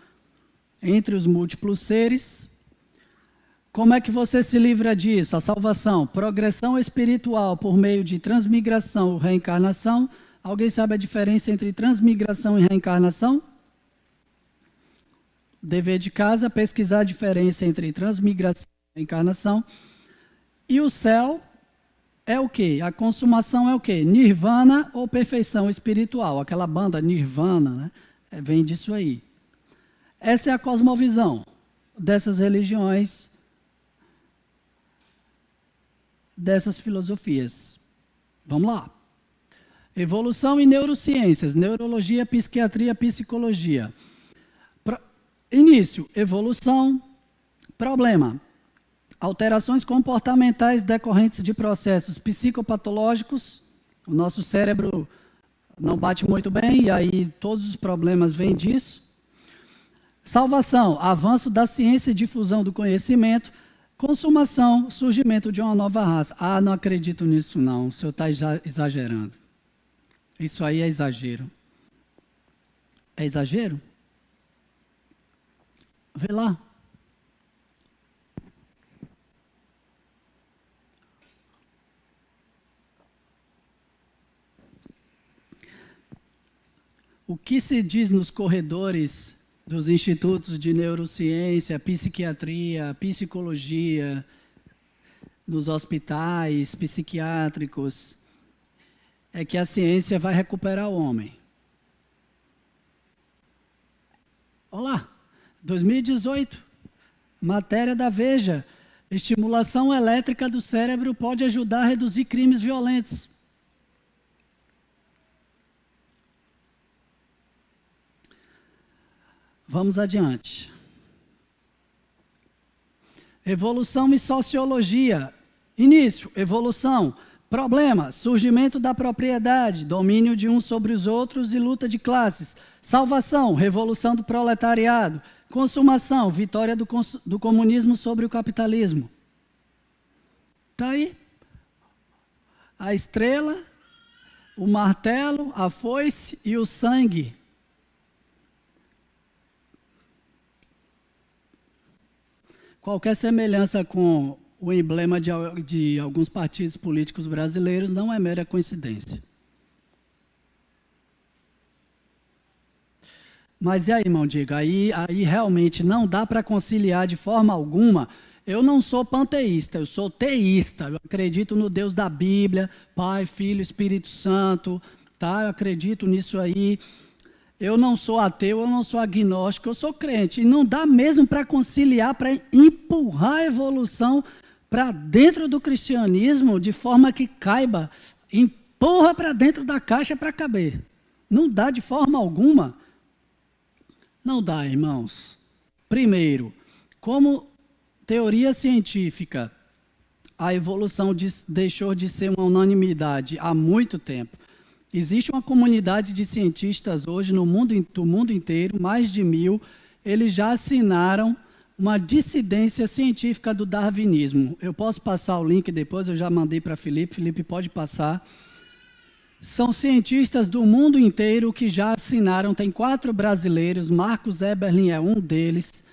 entre os múltiplos seres. Como é que você se livra disso? A salvação, progressão espiritual por meio de transmigração ou reencarnação. Alguém sabe a diferença entre transmigração e reencarnação? Dever de casa, pesquisar a diferença entre transmigração e reencarnação. E o céu é o quê? A consumação é o quê? Nirvana ou perfeição espiritual. Aquela banda Nirvana, né? Vem disso aí. Essa é a cosmovisão dessas religiões, dessas filosofias. Vamos lá. Evolução e neurociências, neurologia, psiquiatria, psicologia. Início, evolução. Problema. Alterações comportamentais decorrentes de processos psicopatológicos. O nosso cérebro não bate muito bem e aí todos os problemas vêm disso. Salvação, avanço da ciência e difusão do conhecimento. Consumação, surgimento de uma nova raça. Ah, não acredito nisso não, o senhor está exagerando. Isso aí é exagero. É exagero? Vê lá. O que se diz nos corredores dos institutos de neurociência, psiquiatria, psicologia, nos hospitais psiquiátricos, é que a ciência vai recuperar o homem. Olha lá, 2018, matéria da Veja, estimulação elétrica do cérebro pode ajudar a reduzir crimes violentos. Vamos adiante. Evolução e sociologia. Início, evolução. Problema, surgimento da propriedade, domínio de uns sobre os outros e luta de classes. Salvação, revolução do proletariado. Consumação, vitória do comunismo sobre o capitalismo. Está aí. A estrela, o martelo, a foice e o sangue. Qualquer semelhança com o emblema de alguns partidos políticos brasileiros não é mera coincidência. Mas e aí, irmão, diga, aí realmente não dá para conciliar de forma alguma. Eu não sou panteísta, eu sou teísta. Eu acredito no Deus da Bíblia, Pai, Filho, Espírito Santo, tá? Eu acredito nisso aí. Eu não sou ateu, eu não sou agnóstico, eu sou crente. E não dá mesmo para conciliar, para empurrar a evolução para dentro do cristianismo de forma que caiba. Empurra para dentro da caixa para caber. Não dá de forma alguma. Não dá, irmãos. Primeiro, como teoria científica, a evolução deixou de ser uma unanimidade há muito tempo. Existe uma comunidade de cientistas hoje no mundo inteiro, mais de 1000, eles já assinaram uma dissidência científica do darwinismo. Eu posso passar o link depois, eu já mandei para Felipe pode passar. São cientistas do mundo inteiro que já assinaram, tem 4 brasileiros, Marcos Eberlin é um deles,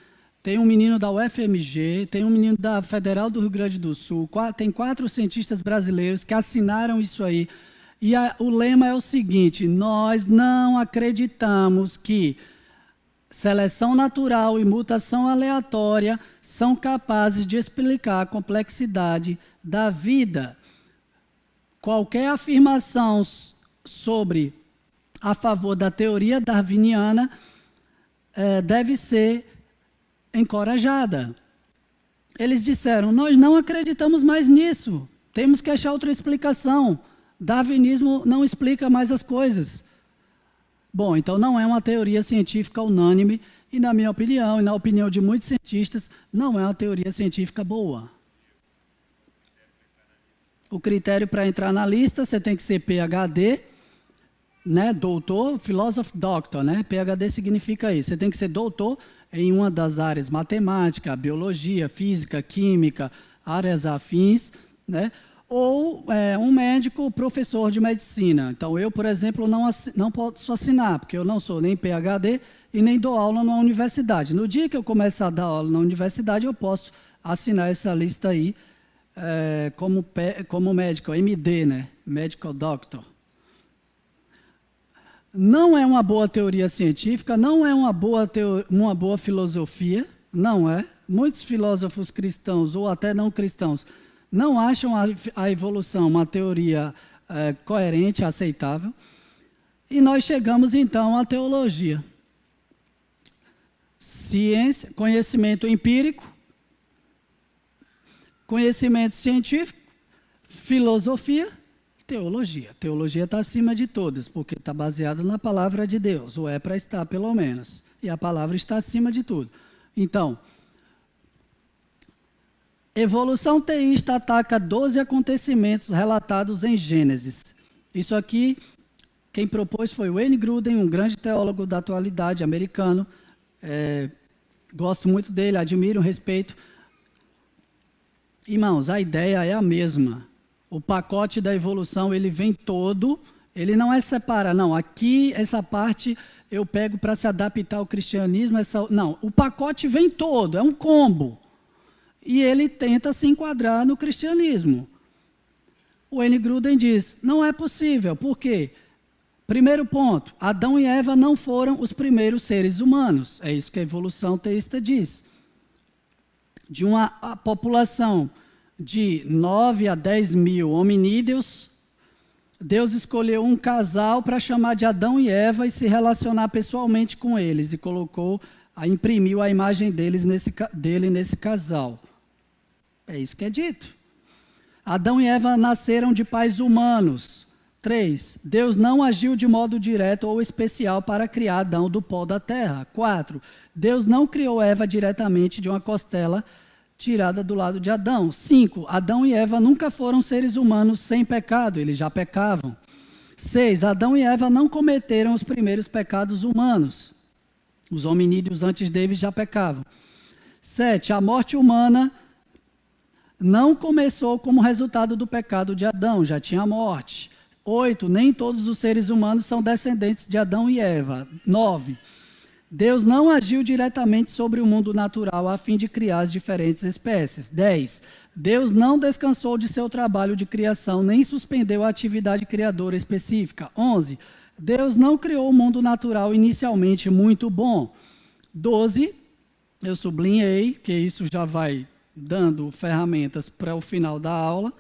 tem um menino da UFMG, tem um menino da Federal do Rio Grande do Sul, tem 4 cientistas brasileiros que assinaram isso aí. E o lema é o seguinte: nós não acreditamos que seleção natural e mutação aleatória são capazes de explicar a complexidade da vida. Qualquer afirmação a favor da teoria darwiniana deve ser encorajada. Eles disseram, nós não acreditamos mais nisso, temos que achar outra explicação. Darwinismo não explica mais as coisas. Bom, então não é uma teoria científica unânime, e na minha opinião, e na opinião de muitos cientistas, não é uma teoria científica boa. O critério para entrar na lista, você tem que ser PhD, né, doutor, philosophy doctor, né, PhD significa isso, você tem que ser doutor em uma das áreas matemática, biologia, física, química, áreas afins, né, ou um médico professor de medicina. Então, eu, por exemplo, não posso assinar, porque eu não sou nem PhD e nem dou aula numa universidade. No dia que eu começar a dar aula na universidade, eu posso assinar essa lista aí como médico, MD, né? Medical Doctor. Não é uma boa teoria científica, não é uma boa filosofia, não é. Muitos filósofos cristãos, ou até não cristãos, não acham a evolução uma teoria coerente, aceitável. E nós chegamos, então, à teologia. Ciência, conhecimento empírico, conhecimento científico, filosofia, teologia. Teologia está acima de todas, porque está baseada na palavra de Deus, ou é para estar, pelo menos. E a palavra está acima de tudo. Então, evolução teísta ataca 12 acontecimentos relatados em Gênesis. Isso aqui, quem propôs foi Wayne Grudem, um grande teólogo da atualidade americano. Gosto muito dele, admiro, respeito. Irmãos, a ideia é a mesma. O pacote da evolução, ele vem todo, ele não é separado, não. Aqui, essa parte eu pego para se adaptar ao cristianismo. Não, o pacote vem todo, é um combo. E ele tenta se enquadrar no cristianismo. O Wayne Grudem diz, não é possível. Por quê? Primeiro ponto, Adão e Eva não foram os primeiros seres humanos. É isso que a evolução teísta diz. De uma população de 9 a 10 mil hominídeos, Deus escolheu um casal para chamar de Adão e Eva e se relacionar pessoalmente com eles. E imprimiu a imagem dele nesse casal. É isso que é dito. Adão e Eva nasceram de pais humanos. 3. Deus não agiu de modo direto ou especial para criar Adão do pó da terra. 4. Deus não criou Eva diretamente de uma costela tirada do lado de Adão. 5. Adão e Eva nunca foram seres humanos sem pecado, eles já pecavam. 6. Adão e Eva não cometeram os primeiros pecados humanos. Os hominídeos antes deles já pecavam. 7. A morte humana não começou como resultado do pecado de Adão, já tinha morte. 8. Nem todos os seres humanos são descendentes de Adão e Eva. 9. Deus não agiu diretamente sobre o mundo natural a fim de criar as diferentes espécies. 10. Deus não descansou de seu trabalho de criação, nem suspendeu a atividade criadora específica. 11. Deus não criou o mundo natural inicialmente muito bom. 12. Eu sublinhei, que isso já vai dando ferramentas para o final da aula.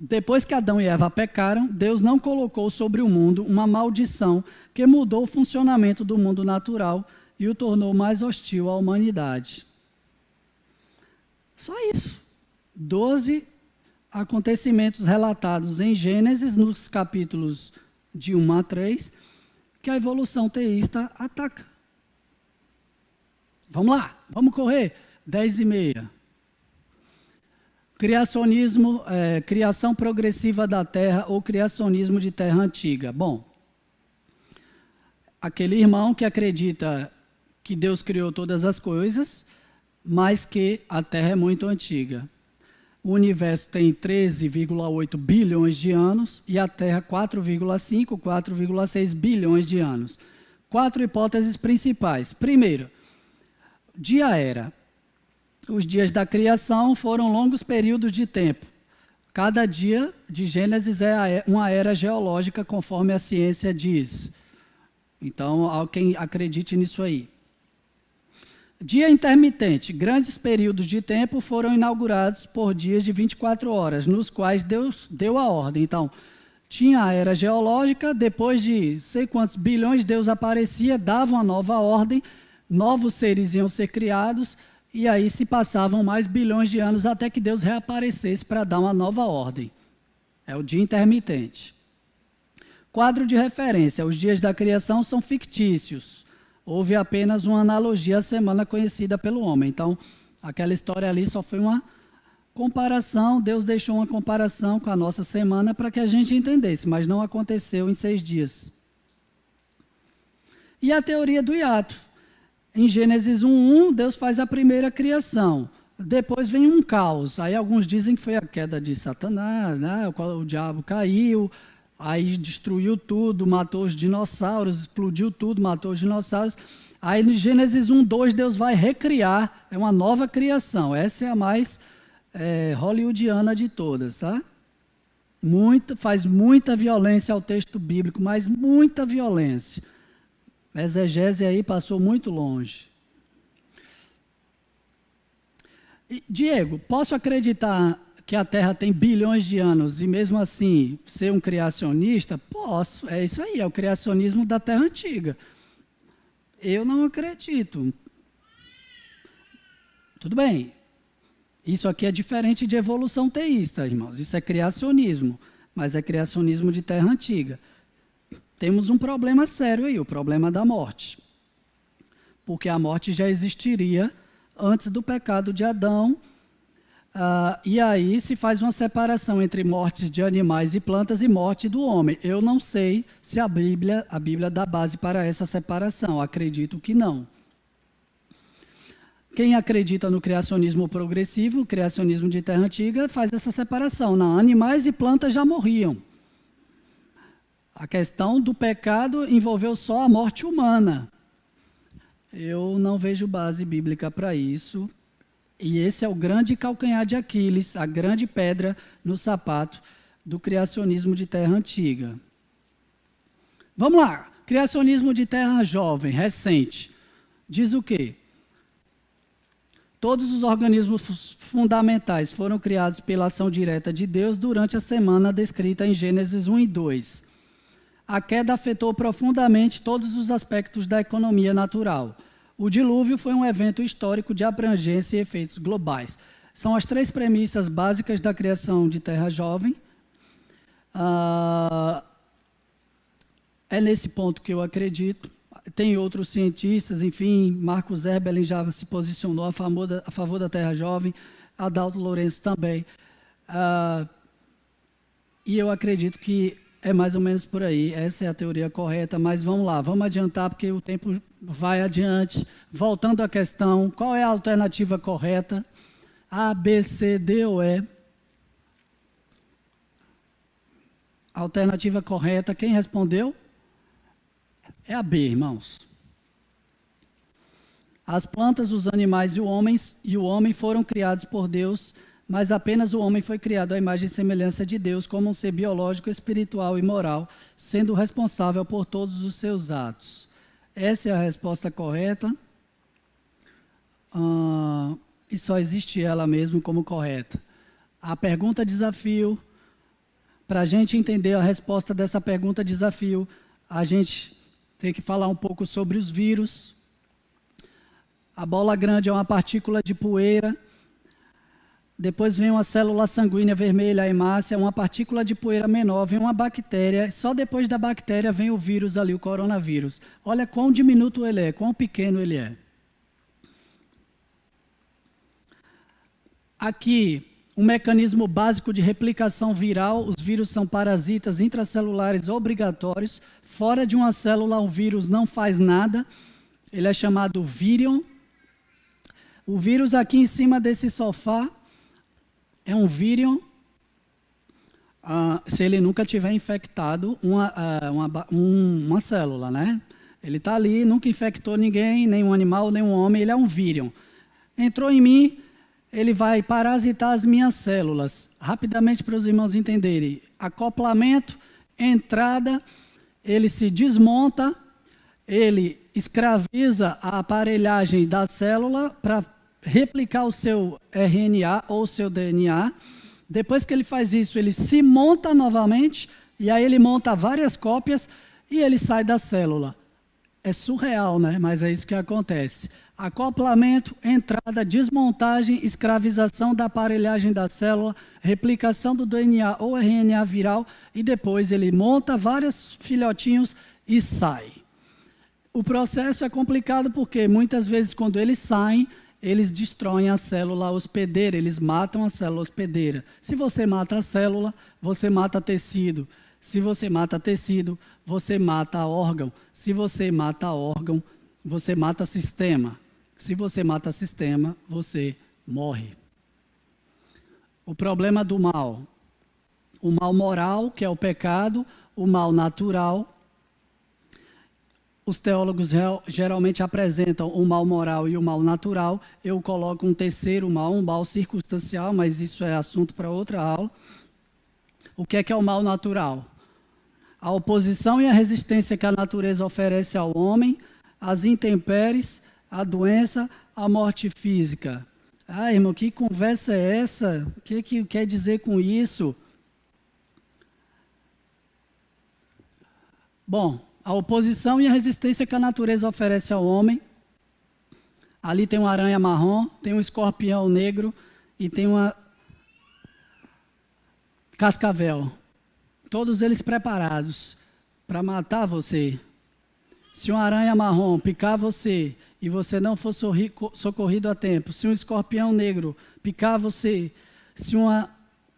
Depois que Adão e Eva pecaram, Deus não colocou sobre o mundo uma maldição que mudou o funcionamento do mundo natural e o tornou mais hostil à humanidade. Só isso. 12 acontecimentos relatados em Gênesis, nos capítulos de 1 a 3, que a evolução teísta ataca. Vamos lá, vamos correr. 10:30. Criacionismo, criação progressiva da Terra ou criacionismo de Terra antiga. Bom, aquele irmão que acredita que Deus criou todas as coisas, mas que a Terra é muito antiga. O universo tem 13,8 bilhões de anos e a Terra 4,5, 4,6 bilhões de anos. 4 hipóteses principais. Primeiro, dia-era. Os dias da criação foram longos períodos de tempo. Cada dia de Gênesis é uma era geológica, conforme a ciência diz. Então, há quem acredite nisso aí. Dia intermitente. Grandes períodos de tempo foram inaugurados por dias de 24 horas, nos quais Deus deu a ordem. Então, tinha a era geológica, depois de sei quantos bilhões, Deus aparecia, dava uma nova ordem, novos seres iam ser criados, e aí se passavam mais bilhões de anos até que Deus reaparecesse para dar uma nova ordem. É o dia intermitente. Quadro de referência. Os dias da criação são fictícios. Houve apenas uma analogia à semana conhecida pelo homem. Então, aquela história ali só foi uma comparação. Deus deixou uma comparação com a nossa semana para que a gente entendesse, mas não aconteceu em 6 dias. E a teoria do hiato. Em Gênesis 1:1, Deus faz a primeira criação. Depois vem um caos. Aí alguns dizem que foi a queda de Satanás, né? O diabo caiu, aí destruiu tudo, matou os dinossauros, explodiu tudo, matou os dinossauros. Aí em Gênesis 1:2, Deus vai recriar, é uma nova criação. Essa é a mais hollywoodiana de todas, tá? Faz muita violência ao texto bíblico, mas muita violência. A exegese aí passou muito longe. Diego, posso acreditar que a Terra tem bilhões de anos e mesmo assim ser um criacionista? Posso, é isso aí, é o criacionismo da Terra antiga. Eu não acredito. Tudo bem, isso aqui é diferente de evolução teísta, irmãos, isso é criacionismo, mas é criacionismo de Terra antiga. Temos um problema sério aí, o problema da morte. Porque a morte já existiria antes do pecado de Adão, e aí se faz uma separação entre mortes de animais e plantas e morte do homem. Eu não sei se a Bíblia dá base para essa separação, acredito que não. Quem acredita no criacionismo progressivo, o criacionismo de Terra antiga, faz essa separação. Não, animais e plantas já morriam. A questão do pecado envolveu só a morte humana. Eu não vejo base bíblica para isso. E esse é o grande calcanhar de Aquiles, a grande pedra no sapato do criacionismo de terra antiga. Vamos lá. Criacionismo de terra jovem, recente. Diz o quê? Todos os organismos fundamentais foram criados pela ação direta de Deus durante a semana descrita em Gênesis 1 e 2. A queda afetou profundamente todos os aspectos da economia natural. O dilúvio foi um evento histórico de abrangência e efeitos globais. São as 3 premissas básicas da criação de terra jovem. É nesse ponto que eu acredito. Tem outros cientistas, enfim, Marcos Erbelin já se posicionou a favor da terra jovem, Adalto Lourenço também. E eu acredito que é mais ou menos por aí, essa é a teoria correta, mas vamos lá, vamos adiantar porque o tempo vai adiante. Voltando à questão, qual é a alternativa correta? A, B, C, D ou E? Alternativa correta, quem respondeu? É a B, irmãos. As plantas, os animais e o homem foram criados por Deus, mas apenas o homem foi criado à imagem e semelhança de Deus como um ser biológico, espiritual e moral, sendo responsável por todos os seus atos. Essa é a resposta correta. E só existe ela mesmo como correta. A pergunta desafio, para a gente entender a resposta dessa pergunta desafio, a gente tem que falar um pouco sobre os vírus. A bola grande é uma partícula de poeira. Depois vem uma célula sanguínea vermelha, a hemácia, uma partícula de poeira menor, vem uma bactéria. Só depois da bactéria vem o vírus ali, o coronavírus. Olha quão diminuto ele é, quão pequeno ele é. Aqui, um mecanismo básico de replicação viral. Os vírus são parasitas intracelulares obrigatórios. Fora de uma célula, um vírus não faz nada. Ele é chamado vírion. O vírus aqui em cima desse sofá é um vírion. Se ele nunca tiver infectado uma célula, né? Ele está ali, nunca infectou ninguém, nem um animal, nem um homem. Ele é um vírion. Entrou em mim, ele vai parasitar as minhas células. Rapidamente para os irmãos entenderem. Acoplamento, entrada, ele se desmonta, ele escraviza a aparelhagem da célula para replicar o seu RNA ou o seu DNA. Depois que ele faz isso, ele se monta novamente, e aí ele monta várias cópias e ele sai da célula. É surreal, né? Mas é isso que acontece. Acoplamento, entrada, desmontagem, escravização da aparelhagem da célula, replicação do DNA ou RNA viral, e depois ele monta vários filhotinhos e sai. O processo é complicado porque muitas vezes quando eles saem, eles destroem a célula hospedeira, eles matam a célula hospedeira. Se você mata a célula, você mata tecido. Se você mata tecido, você mata órgão. Se você mata órgão, você mata sistema. Se você mata sistema, você morre. O problema do mal. O mal moral, que é o pecado, o mal natural. Os teólogos geralmente apresentam o mal moral e o mal natural. Eu coloco um terceiro mal, um mal circunstancial, mas isso é assunto para outra aula. O que é o mal natural? A oposição e a resistência que a natureza oferece ao homem, as intempéries, a doença, a morte física. Ah, irmão, que conversa é essa? O que quer dizer com isso? Bom, a oposição e a resistência que a natureza oferece ao homem. Ali tem uma aranha marrom, tem um escorpião negro e tem uma cascavel. Todos eles preparados para matar você. Se uma aranha marrom picar você e você não for socorrido a tempo, se um escorpião negro picar você, se uma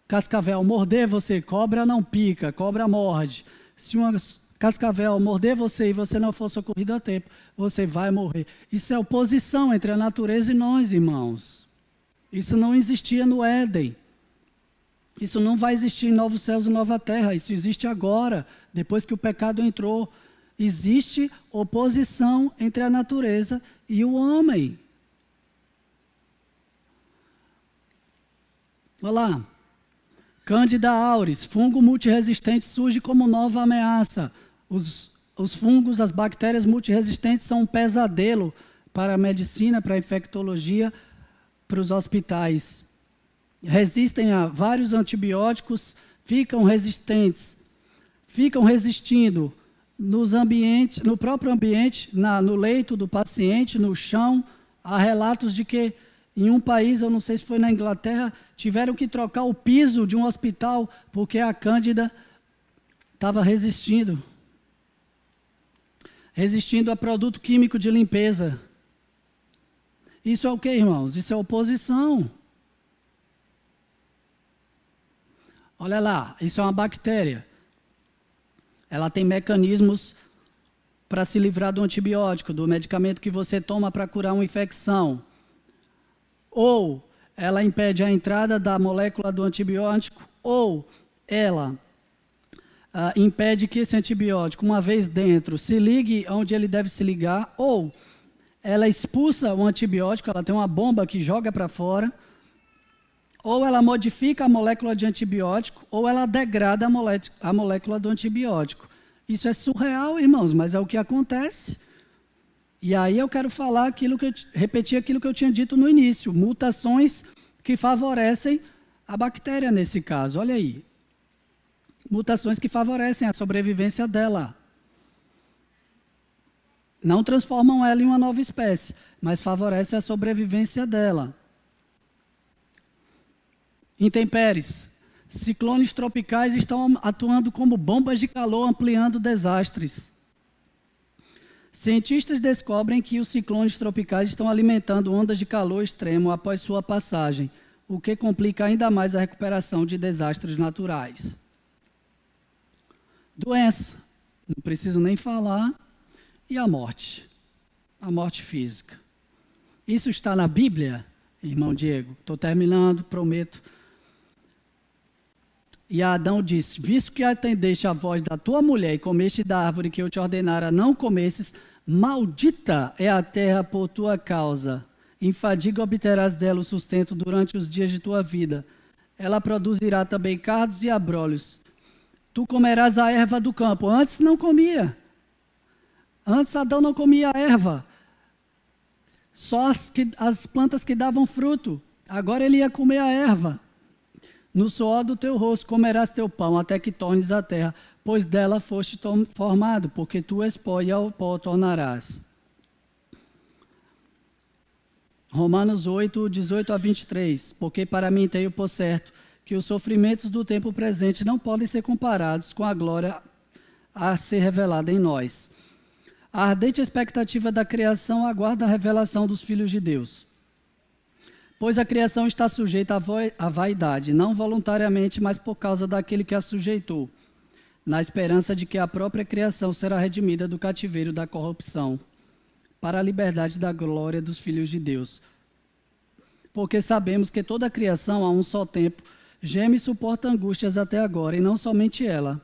cascavel morder você, cobra não pica, cobra morde. Se uma cascavel morder você e você não for socorrido a tempo, você vai morrer. Isso é oposição entre a natureza e nós, irmãos. Isso não existia no Éden. Isso não vai existir em novos céus e nova terra. Isso existe agora, depois que o pecado entrou. Existe oposição entre a natureza e o homem. Olha lá. Candida auris, fungo multiresistente, surge como nova ameaça. Os fungos, as bactérias multiresistentes são um pesadelo para a medicina, para a infectologia, para os hospitais. Resistem a vários antibióticos, ficam resistindo nos ambientes, no próprio ambiente, no leito do paciente, no chão. Há relatos de que em um país, eu não sei se foi na Inglaterra, tiveram que trocar o piso de um hospital porque a cândida estava resistindo a produto químico de limpeza. Isso é o que, irmãos? Isso é oposição. Olha lá, isso é uma bactéria. Ela tem mecanismos para se livrar do antibiótico, do medicamento que você toma para curar uma infecção. Ou ela impede a entrada da molécula do antibiótico, ou ela impede que esse antibiótico, uma vez dentro, se ligue onde ele deve se ligar, ou ela expulsa o antibiótico, ela tem uma bomba que joga para fora, ou ela modifica a molécula de antibiótico, ou ela degrada a molécula do antibiótico. Isso é surreal, irmãos, mas é o que acontece. E aí eu quero falar repetir aquilo que eu tinha dito no início, mutações que favorecem a bactéria nesse caso, olha aí. Mutações que favorecem a sobrevivência dela. Não transformam ela em uma nova espécie, mas favorecem a sobrevivência dela. Intempéries. Ciclones tropicais estão atuando como bombas de calor, ampliando desastres. Cientistas descobrem que os ciclones tropicais estão alimentando ondas de calor extremo após sua passagem, o que complica ainda mais a recuperação de desastres naturais. Doença, não preciso nem falar, e a morte física. Isso está na Bíblia, irmão Diego? Estou terminando, prometo. E Adão disse, visto que atendeste a voz da tua mulher e comeste da árvore que eu te ordenara não comesses, maldita é a terra por tua causa. Em fadiga obterás dela o sustento durante os dias de tua vida. Ela produzirá também cardos e abrolhos. Tu comerás a erva do campo. Antes não comia. Antes Adão não comia a erva. Só as plantas que davam fruto. Agora ele ia comer a erva. No suor do teu rosto comerás teu pão, até que tornes a terra, pois dela foste formado, porque tu és pó e ao pó tornarás. Romanos 8, 18 a 23. Porque para mim tenho por certo que os sofrimentos do tempo presente não podem ser comparados com a glória a ser revelada em nós. A ardente expectativa da criação aguarda a revelação dos filhos de Deus. Pois a criação está sujeita à vaidade, não voluntariamente, mas por causa daquele que a sujeitou, na esperança de que a própria criação será redimida do cativeiro da corrupção, para a liberdade da glória dos filhos de Deus. Porque sabemos que toda a criação, a um só tempo, geme e suporta angústias até agora, e não somente ela,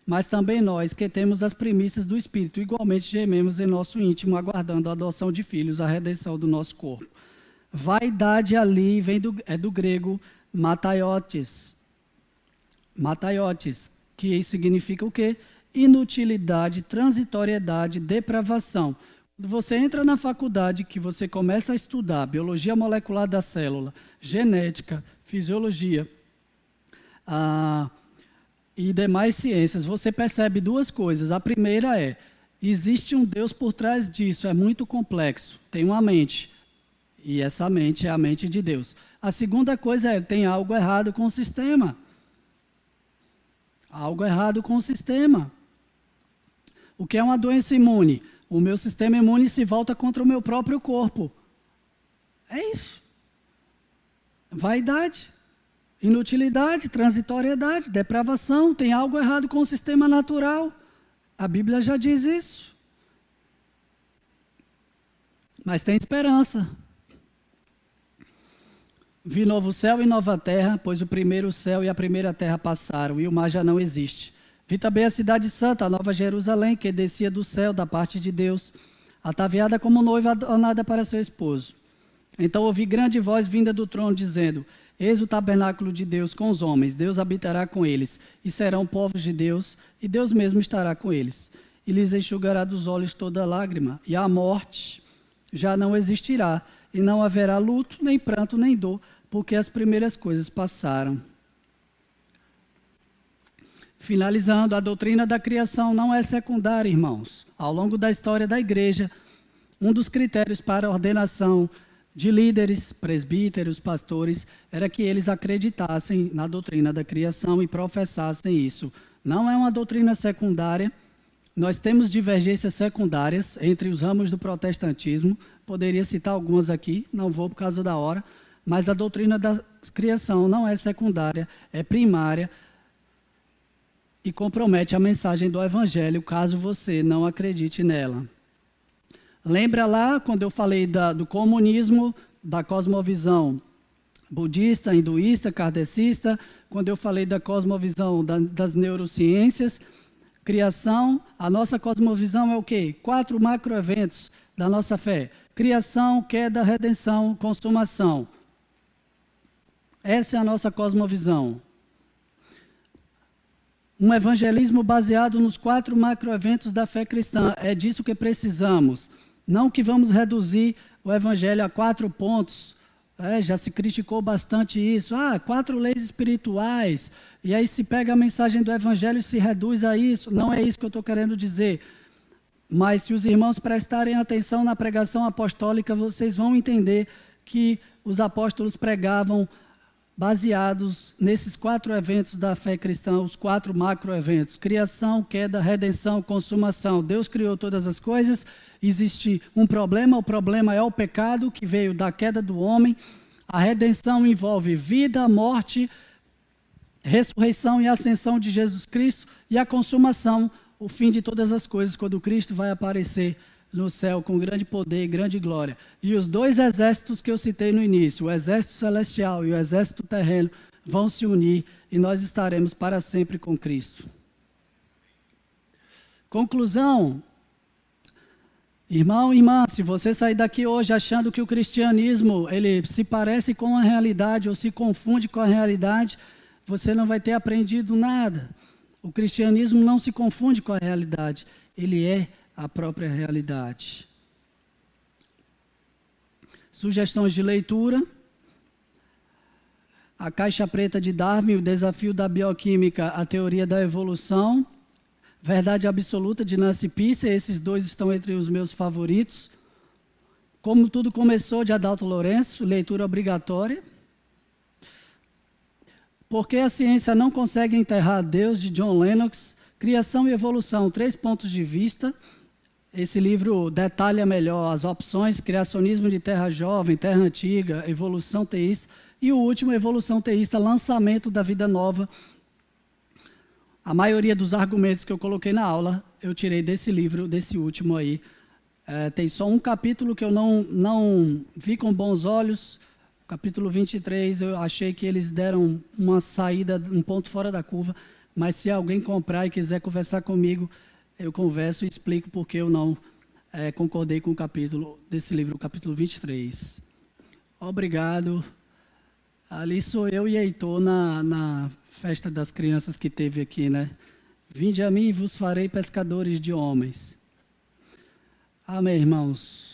mas também nós, que temos as primícias do Espírito, igualmente gememos em nosso íntimo, aguardando a adoção de filhos, a redenção do nosso corpo. Vaidade ali é do grego mataiotes. Mataiotes, que significa o quê? Inutilidade, transitoriedade, depravação. Quando você entra na faculdade, que você começa a estudar biologia molecular da célula, genética, fisiologia e demais ciências, você percebe duas coisas. A primeira é, existe um Deus por trás disso, é muito complexo, tem uma mente. E essa mente é a mente de Deus. A segunda coisa é, tem algo errado com o sistema. Algo errado com o sistema. O que é uma doença imune? O meu sistema imune se volta contra o meu próprio corpo. É isso. Vaidade, inutilidade, transitoriedade, depravação. Tem algo errado com o sistema natural. A Bíblia já diz isso. Mas tem esperança. Vi novo céu e nova terra, pois o primeiro céu e a primeira terra passaram, e o mar já não existe. Vi também a cidade santa, a nova Jerusalém, que descia do céu da parte de Deus, ataviada como noiva adornada para seu esposo. Então ouvi grande voz vinda do trono, dizendo: Eis o tabernáculo de Deus com os homens, Deus habitará com eles, e serão povos de Deus, e Deus mesmo estará com eles. E lhes enxugará dos olhos toda lágrima, e a morte já não existirá, e não haverá luto, nem pranto, nem dor, porque as primeiras coisas passaram. Finalizando, a doutrina da criação não é secundária, irmãos. Ao longo da história da igreja, um dos critérios para a ordenação de líderes, presbíteros, pastores, era que eles acreditassem na doutrina da criação e professassem isso. Não é uma doutrina secundária. Nós temos divergências secundárias entre os ramos do protestantismo. Poderia citar algumas aqui, não vou por causa da hora. Mas a doutrina da criação não é secundária, é primária e compromete a mensagem do Evangelho, caso você não acredite nela. Lembra lá quando eu falei do comunismo, da cosmovisão budista, hinduísta, kardecista, quando eu falei da cosmovisão das neurociências, criação, a nossa cosmovisão é o quê? 4 macroeventos da nossa fé: criação, queda, redenção, consumação. Essa é a nossa cosmovisão. Um evangelismo baseado nos 4 macroeventos da fé cristã. É disso que precisamos. Não que vamos reduzir o evangelho a 4 pontos. Já se criticou bastante isso. 4 leis espirituais. E aí se pega a mensagem do evangelho e se reduz a isso. Não é isso que eu estou querendo dizer. Mas se os irmãos prestarem atenção na pregação apostólica, vocês vão entender que os apóstolos pregavam baseados nesses 4 eventos da fé cristã, os 4 macroeventos: criação, queda, redenção, consumação. Deus criou todas as coisas, existe um problema, o problema é o pecado que veio da queda do homem. A redenção envolve vida, morte, ressurreição e ascensão de Jesus Cristo, e a consumação, o fim de todas as coisas, quando Cristo vai aparecer no céu com grande poder e grande glória. E os 2 exércitos que eu citei no início, o exército celestial e o exército terreno, vão se unir e nós estaremos para sempre com Cristo. Conclusão. Irmão e irmã, se você sair daqui hoje achando que o cristianismo ele se parece com a realidade ou se confunde com a realidade, você não vai ter aprendido nada. O cristianismo não se confunde com a realidade, ele é a própria realidade. Sugestões de leitura: A Caixa Preta de Darwin, O Desafio da Bioquímica, A Teoria da Evolução, Verdade Absoluta, de Nancy Pearce. Esses 2 estão entre os meus favoritos. Como Tudo Começou, de Adalto Lourenço, leitura obrigatória. Por que a Ciência Não Consegue Enterrar Deus, de John Lennox. Criação e Evolução, 3 pontos de vista. Esse livro detalha melhor as opções: criacionismo de terra jovem, terra antiga, evolução teísta. E o último, Evolução Teísta, lançamento da vida nova. A maioria dos argumentos que eu coloquei na aula, eu tirei desse livro, desse último aí. Tem só um capítulo que eu não vi com bons olhos. Capítulo 23, eu achei que eles deram uma saída, um ponto fora da curva. Mas se alguém comprar e quiser conversar comigo, eu converso e explico porque eu não concordei com o capítulo desse livro, o capítulo 23. Obrigado. Ali sou eu e Heitor na festa das crianças que teve aqui, né? Vinde a mim e vos farei pescadores de homens. Amém, irmãos.